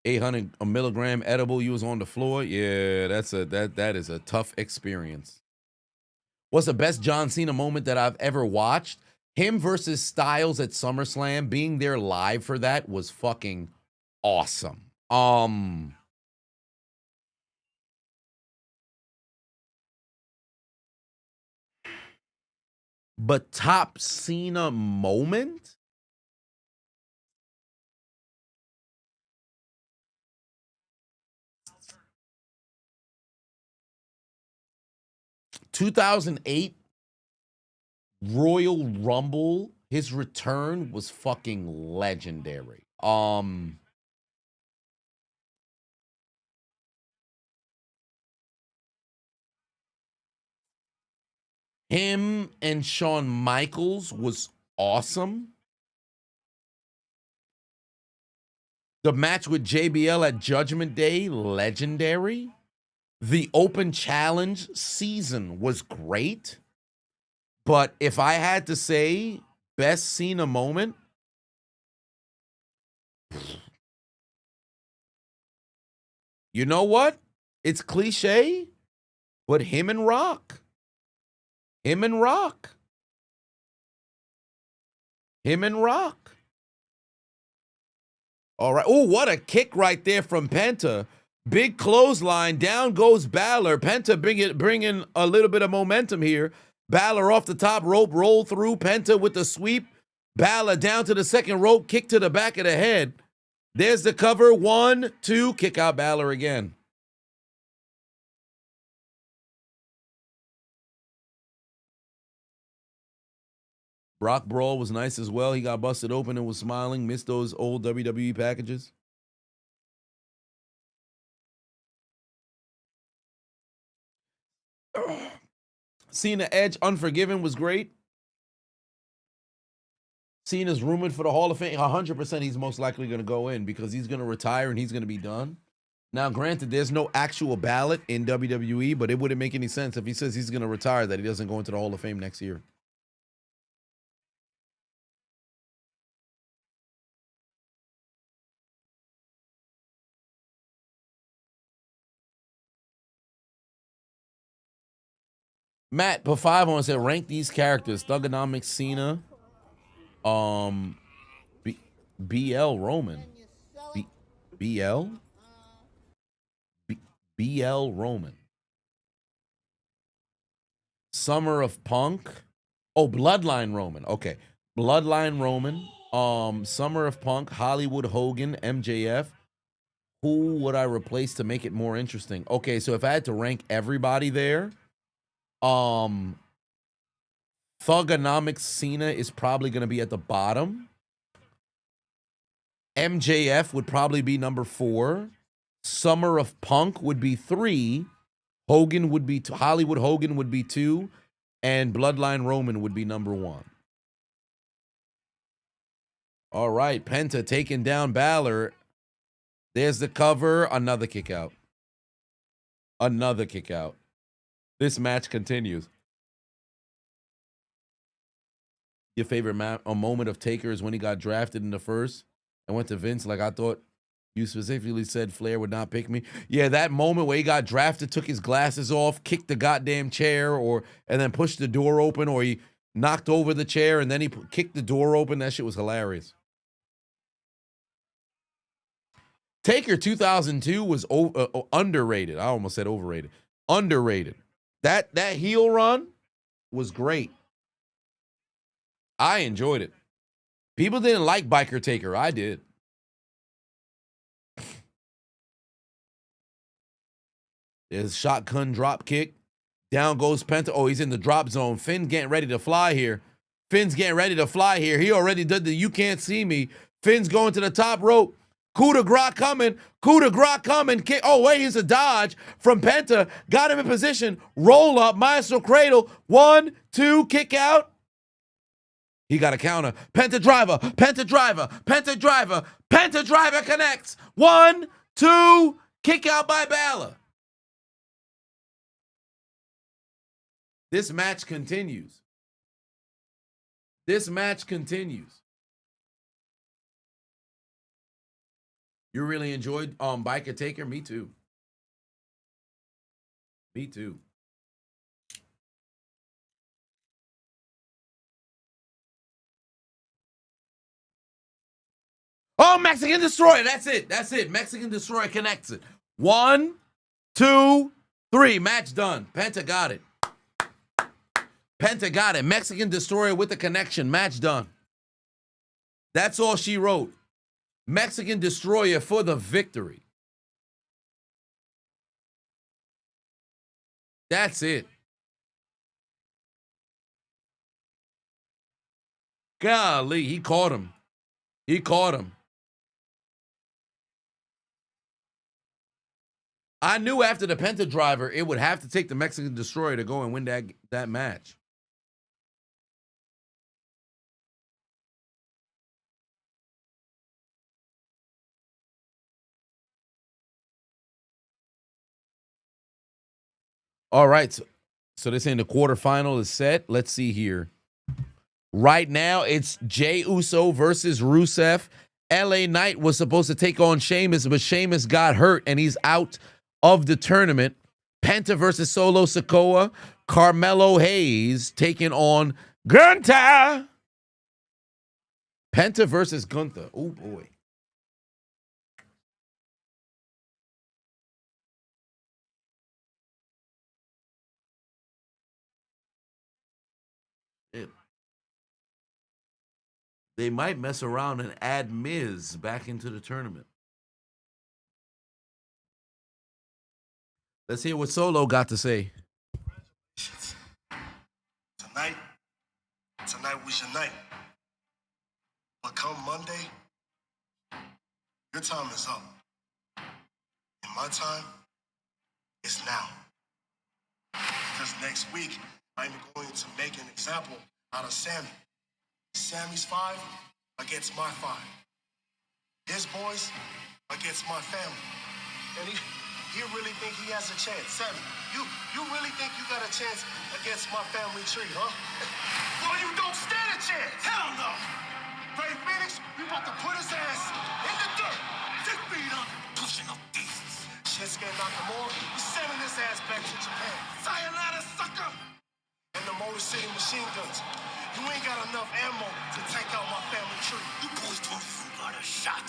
800 a milligram edible you was on the floor. Yeah, that is a tough experience. What's the best John Cena moment that I've ever watched? Him versus Styles at SummerSlam, being there live for that was fucking awesome. But top Cena moment? 2008 Royal Rumble, his return was fucking legendary. Him and Shawn Michaels was awesome. The match with JBL at Judgment Day, legendary. The Open Challenge season was great. But if I had to say best Cena moment, you know what? It's cliche, but him and Rock. Him and Rock. Him and Rock. All right. Oh, what a kick right there from Penta. Big clothesline. Down goes Balor. Penta bringing a little bit of momentum here. Balor off the top rope, roll through. Penta with the sweep. Balor down to the second rope, kick to the back of the head. There's the cover. 1, 2, kick out Balor again. Brock Brawl was nice as well. He got busted open and was smiling. Missed those old WWE packages. Cena Edge Unforgiven was great. Cena's rumored for the Hall of Fame. 100% he's most likely going to go in because he's going to retire and he's going to be done. Now, granted, there's no actual ballot in WWE, but it wouldn't make any sense if he says he's going to retire that he doesn't go into the Hall of Fame next year. Matt, put 5 on, said rank these characters. Thugonomics, Cena, BL Roman. BL Roman. Summer of Punk. Oh, Bloodline Roman. Okay. Bloodline Roman. Summer of Punk, Hollywood Hogan, MJF. Who would I replace to make it more interesting? Okay, so if I had to rank everybody there, Thugonomics Cena is probably going to be at the bottom. MJF would probably be number 4. Summer of Punk would be 3. Hogan would be Hollywood Hogan would be 2, and Bloodline Roman would be number 1. All right, Penta taking down Balor. There's the cover. Another kick out. Another kick out. This match continues. Your favorite moment of Taker is when he got drafted in the first and went to Vince like, I thought you specifically said Flair would not pick me. Yeah, that moment where he got drafted, took his glasses off, kicked the goddamn chair, and then pushed the door open, or he knocked over the chair and then he kicked the door open. That shit was hilarious. Taker 2002 was underrated. I almost said overrated. Underrated. That heel run was great. I enjoyed it. People didn't like Biker Taker. I did. There's shotgun drop kick. Down goes Penta. Oh, he's in the drop zone. Finn getting ready to fly here. Finn's getting ready to fly here. He already did the you can't see me. Finn's going to the top rope. Coup de grace coming. Coup de grace coming. Kick. Oh, wait, here's a dodge from Penta. Got him in position. Roll up. Maestro Cradle. 1, 2, kick out. He got a counter. Penta driver. Penta driver. Penta driver. Penta driver connects. 1, 2, kick out by Balor. This match continues. This match continues. You really enjoyed Biker Taker? Me too. Me too. Oh, Mexican Destroyer. That's it. That's it. Mexican Destroyer connects it. 1, 2, 3. Match done. Penta got it. Penta got it. Mexican Destroyer with the connection. Match done. That's all she wrote. Mexican Destroyer for the victory. That's it. Golly, he caught him. He caught him. I knew after the Penta driver, it would have to take the Mexican Destroyer to go and win that match. All right, so this in the quarterfinal is set. Let's see here. Right now, it's Jey Uso versus Rusev. LA Knight was supposed to take on Sheamus, but Sheamus got hurt, and he's out of the tournament. Penta versus Solo Sikoa. Carmelo Hayes taking on Gunther. Penta versus Gunther. Oh, boy. They might mess around and add Miz back into the tournament. Let's hear what Solo got to say. Tonight was your night. But come Monday, your time is up. And my time is now. Because next week, I'm going to make an example out of Sammy. Sammy's 5 against my 5. His boys against my family. And he really think he has a chance. Sammy, you really think you got a chance against my family tree, huh? Well, you don't stand a chance. Hell no. Ray Phoenix, we about to put his ass in the dirt. 6 feet under. Pushing up pieces. Shinsuke Nakamura, he's sending his ass back to Japan. Sayonara, sucker. And the Motor City machine guns. You ain't got enough ammo to take out my family tree. You boys don't even got a shot.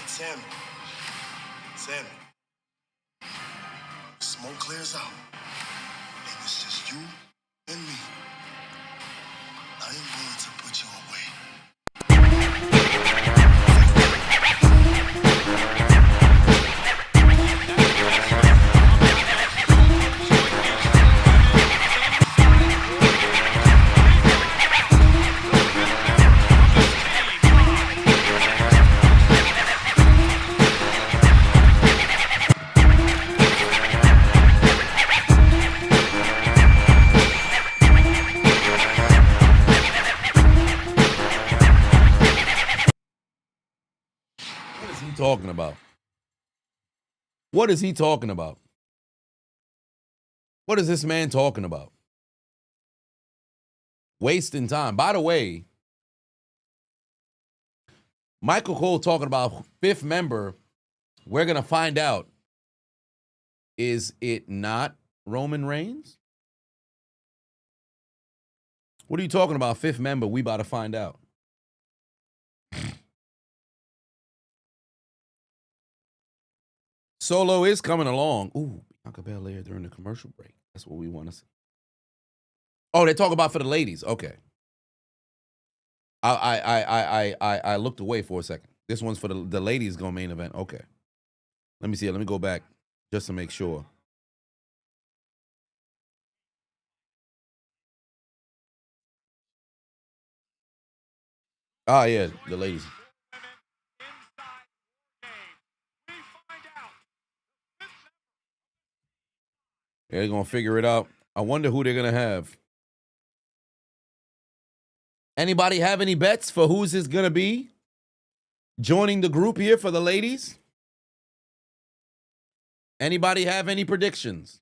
Sammy. Smoke clears out. And it's just you and me. I am going to put you away. talking about? What is he talking about? What is this man talking about? Wasting time. By the way, Michael Cole talking about fifth member. We're going to find out. Is it not Roman Reigns? What are you talking about, fifth member? We about to find out. Solo is coming along. Ooh, Bianca Belair during the commercial break. That's what we want to see. Oh, they talk about for the ladies. Okay. I looked away for a second. This one's for the ladies go main event. Okay. Let me see it. Let me go back just to make sure. Ah, yeah, the ladies. Yeah, they're going to figure it out. I wonder who they're going to have. Anybody have any bets for who's this going to be? Joining the group here for the ladies? Anybody have any predictions?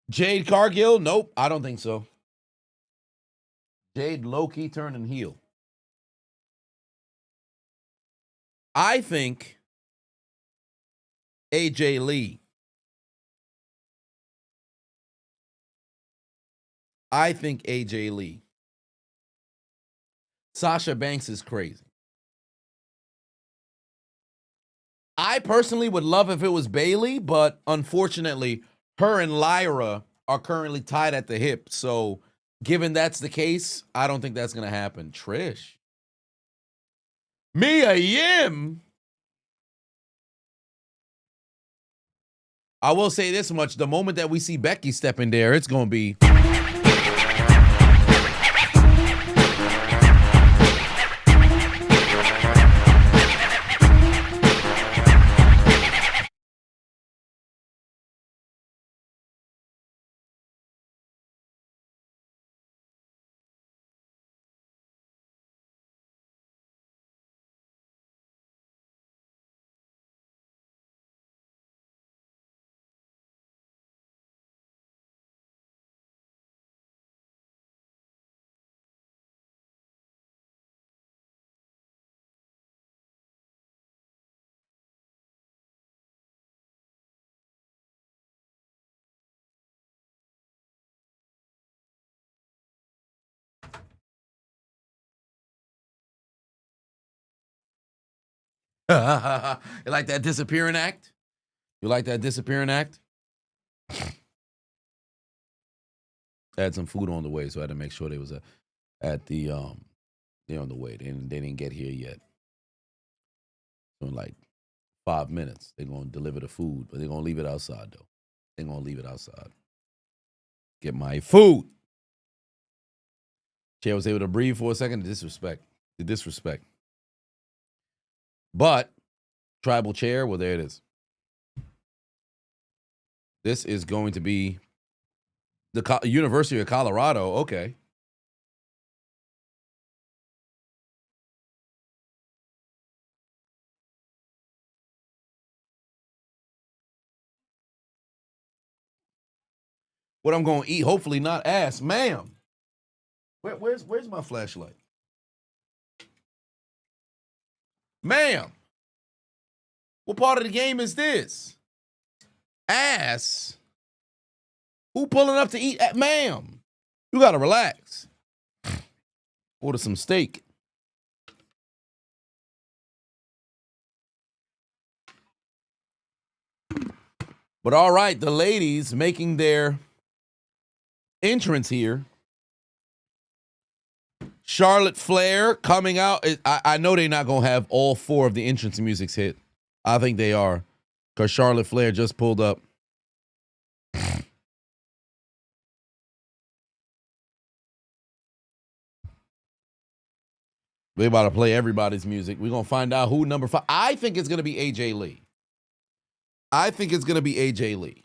Jade Cargill? Nope, I don't think so. Jade low-key turning heel. I think AJ Lee. I think AJ Lee. Sasha Banks is crazy. I personally would love if it was Bayley, but unfortunately, her and Lyra are currently tied at the hip. So, given that's the case, I don't think that's going to happen. Trish. Mia Yim. I will say this much. The moment that we see Becky step in there, it's going to be... You like that disappearing act? You like that disappearing act? I had some food on the way, so I had to make sure they was at the they're on the way. They didn't get here yet. So in like 5 minutes, they're gonna deliver the food, but they're gonna leave it outside though. They're gonna leave it outside. Get my food. Chair was able to breathe for a second. The disrespect. But tribal chair, well, there it is. This is going to be the University of Colorado. Okay. What I'm going to eat, hopefully not ass. Ma'am. Where's my flashlight? Ma'am. What part of the game is this? Ass? Who pulling up to eat? Ma'am, you got to relax. Order some steak. But all right, the ladies making their entrance here. Charlotte Flair coming out. I know they're not going to have all four of the entrance musics hit. I think they are, because Charlotte Flair just pulled up. They about to play everybody's music. We're going to find out who number 5. I think it's going to be AJ Lee. I think it's going to be AJ Lee.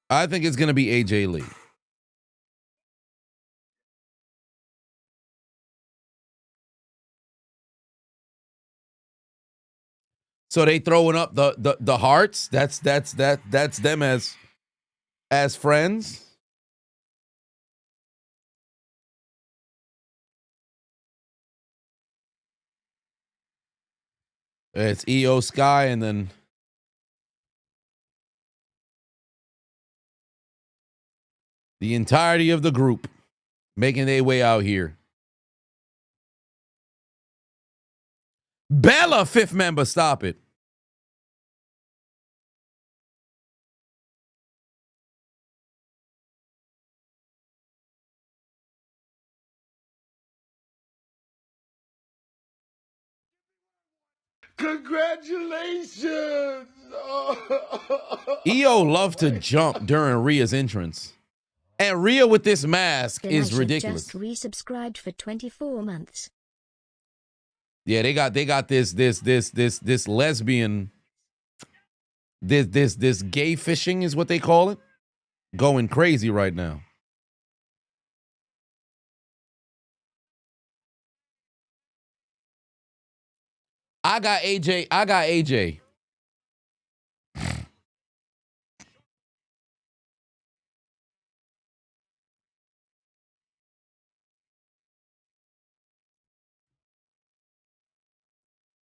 I think it's going to be AJ Lee. So they throwing up the hearts. That's them as friends. It's EO Sky and then the entirety of the group making their way out here. Bella, fifth member, stop it. Congratulations! EO loved to jump during Rhea's entrance. And Rhea with this mask is ridiculous. Just resubscribed for 24 months. Yeah, they got this lesbian, this gay fishing is what they call it, going crazy right now. I got AJ.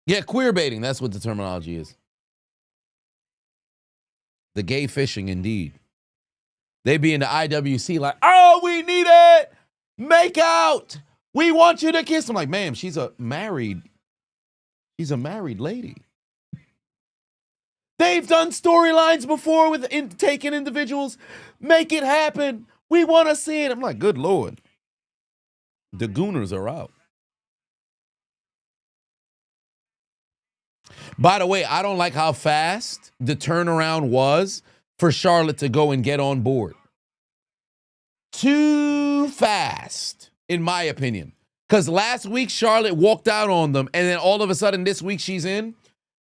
Yeah, queer baiting. That's what the terminology is. The gay fishing, indeed. They be in the IWC like, oh, we need it. Make out. We want you to kiss. I'm like, ma'am, she's a married lady. They've done storylines before with taking individuals. Make it happen. We want to see it. I'm like, good Lord. The Gooners are out. By the way, I don't like how fast the turnaround was for Charlotte to go and get on board. Too fast, in my opinion. Because last week, Charlotte walked out on them, and then all of a sudden this week she's in.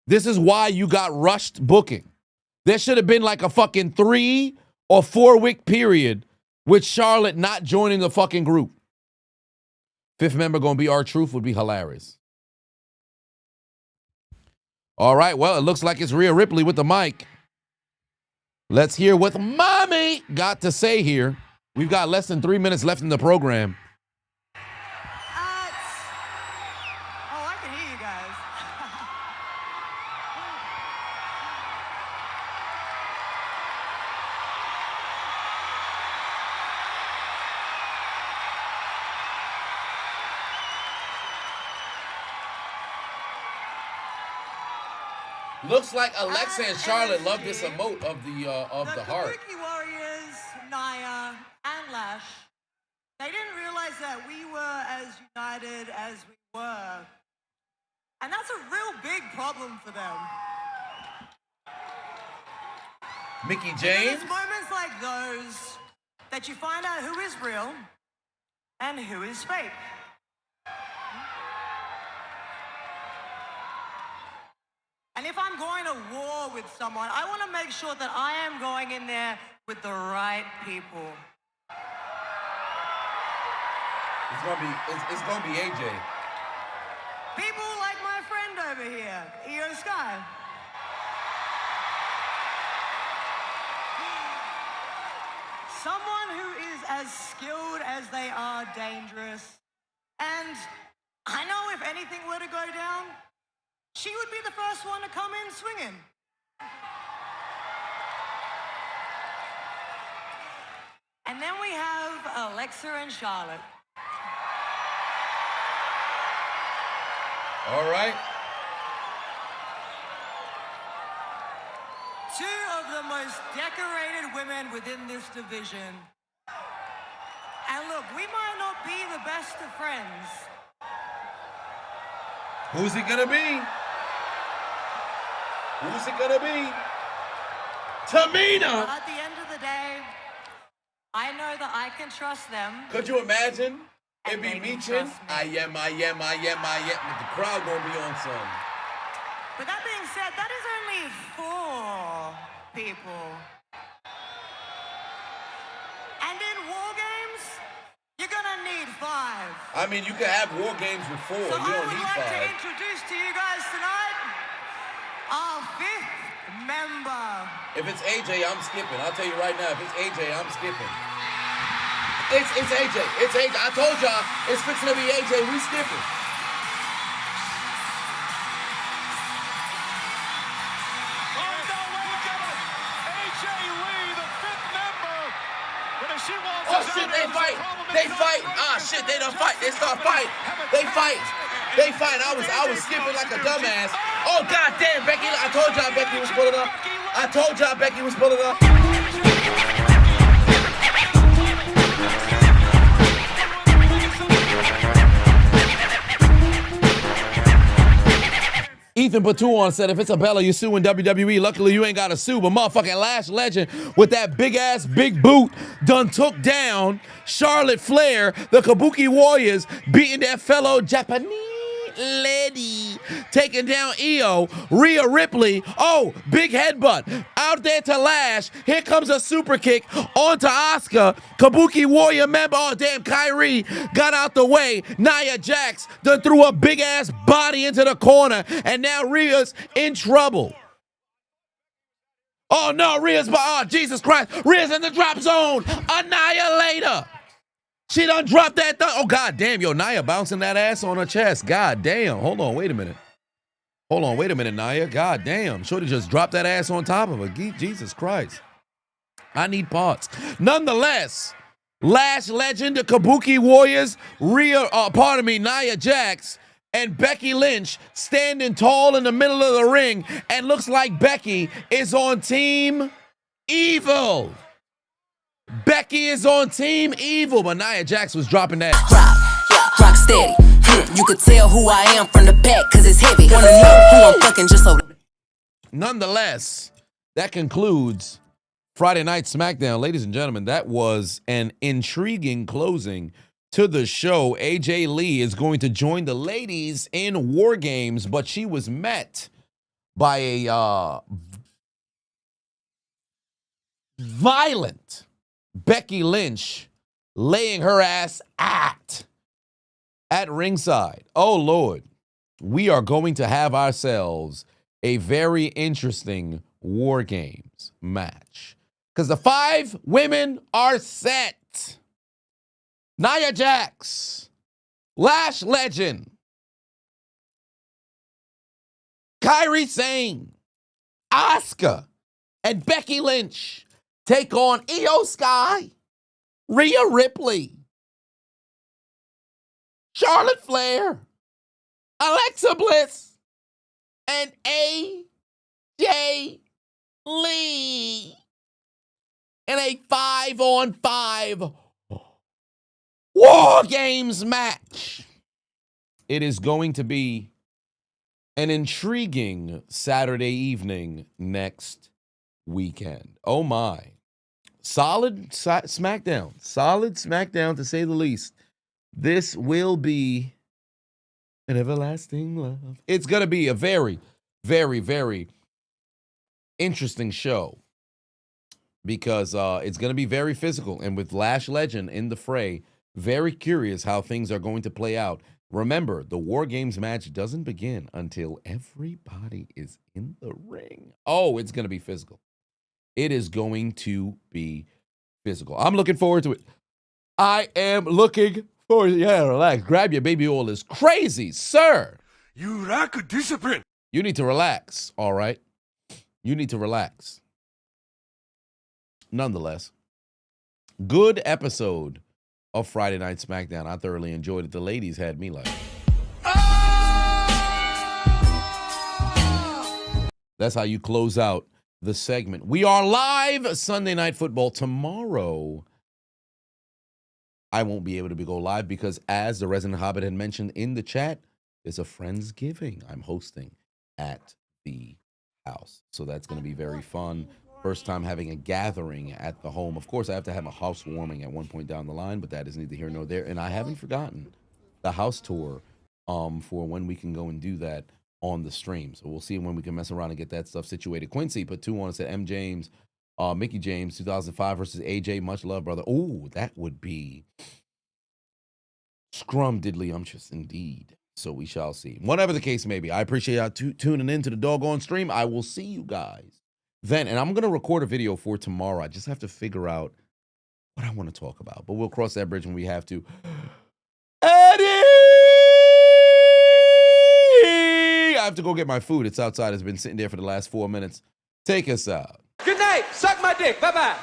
This is why you got rushed booking. There should have been like a fucking 3 or 4 week period with Charlotte not joining the fucking group. Fifth member gonna be R-Truth would be hilarious. All right, well, it looks like it's Rhea Ripley with the mic. Let's hear what Mommy got to say here. We've got less than 3 minutes left in the program. Oh, I can hear you guys. Looks like Alexa and Charlotte love this emote of the heart. The Kabuki Warriors, Naya, and Lash, they didn't realize that we were as united as we were. And that's a real big problem for them. Mickey Because James? it's moments like those that you find out who is real and who is fake. And if I'm going to war with someone, I want to make sure that I am going in there with the right people. It's gonna be AJ. People like my friend over here, EO Sky. Someone who is as skilled as they are dangerous. And I know if anything were to go down, she would be the first one to come in swinging. And then we have Alexa and Charlotte. All right. Two of the most decorated women within this division. And look, we might not be the best of friends. Who's it gonna be? Who's it gonna be? Tamina! But at the end of the day, I know that I can trust them. Could you imagine? It'd be And Meechin. I am. The crowd gonna be on some. But that being said, that is only 4 people. And in war games, you're gonna need 5. I mean, you can have war games with 4. So You I don't would need like 5. to introduce to you guys tonight our 5th member. If it's AJ, I'm skipping. I'll tell you right now, if it's AJ, I'm skipping. It's AJ. It's AJ. I told y'all, it's fixing to be AJ. We skipping. Oh shit, they fight. They fight. Ah shit, they done fight. They start fighting. They fight. They fight. I was skipping like a dumbass. Oh god damn, Becky. I told y'all Becky was pulling up. I told y'all Becky was pulling up. Ethan Patuan said, if it's a Bella, you're suing WWE. Luckily, you ain't got to sue, but motherfucking Lash Legend with that big-ass big boot done took down Charlotte Flair, the Kabuki Warriors, beating their fellow Japanese lady, taking down Io, Rhea Ripley. Oh, big headbutt. Out there to Lash. Here comes a super kick onto Asuka. Kabuki Warrior member. Oh, damn, Kyrie got out the way. Nia Jax done threw a big-ass body into the corner, and now Rhea's in trouble. Oh, no, Rhea's, oh, Jesus Christ. Rhea's in the drop zone. Annihilator. She done dropped that thing. Oh, god damn. Yo, Nia bouncing that ass on her chest. God damn. Hold on, wait a minute. Hold on, wait a minute, Nia. God damn. Shorty just dropped that ass on top of her. Jesus Christ. I need parts. Nonetheless, Lash Legend, the Kabuki Warriors, Nia Jax, and Becky Lynch standing tall in the middle of the ring, and looks like Becky is on Team Evil. Becky is on Team Evil, but Nia Jax was dropping that. Rock steady. You could tell who I am from the back, cause it's heavy. Wanna know who I'm fucking just so. Nonetheless, that concludes Friday Night Smackdown. Ladies and gentlemen, that was an intriguing closing to the show. AJ Lee is going to join the ladies in War Games, but she was met by a violent Becky Lynch laying her ass at ringside. Oh, Lord. We are going to have ourselves a very interesting War Games match. Because the 5 women are set. Nia Jax, Lash Legend, Kairi Sane, Asuka, and Becky Lynch take on Io Sky, Rhea Ripley, Charlotte Flair, Alexa Bliss, and AJ Lee in a 5-on-5 War Games match. It is going to be an intriguing Saturday evening next weekend. Oh my. Solid SmackDown. Solid SmackDown, to say the least. This will be an everlasting love. It's going to be a very, very, very interesting show because it's going to be very physical. And with Lash Legend in the fray, very curious how things are going to play out. Remember, the War Games match doesn't begin until everybody is in the ring. Oh, it's going to be physical. It is going to be physical. I'm looking forward to it. I am looking forward. Yeah, relax. Grab your baby oil is crazy, sir. You lack discipline. You need to relax, all right? You need to relax. Nonetheless, good episode of Friday Night Smackdown. I thoroughly enjoyed it. The ladies had me like. That's how you close out the segment. We are live Sunday Night Football. Tomorrow, I won't be able to go live because, as the Resident Hobbit had mentioned in the chat, there's a Friendsgiving I'm hosting at the house. So that's going to be very fun. First time having a gathering at the home. Of course, I have to have a housewarming at one point down the line, but that is neither here nor there. And I haven't forgotten the house tour for when we can go and do that on the stream. So we'll see when we can mess around and get that stuff situated. Quincy put 2 on and said M. James, Mickey James, 2005 versus AJ. Much love, brother. Oh, that would be scrum-diddly-umptious indeed. So we shall see. Whatever the case may be, I appreciate y'all tuning in to the doggone stream. I will see you guys then. And I'm going to record a video for tomorrow. I just have to figure out what I want to talk about. But we'll cross that bridge when we have to. Eddie! I have to go get my food. It's outside. It's been sitting there for the last 4 minutes. Take us out. Good night. Suck my dick. Bye-bye.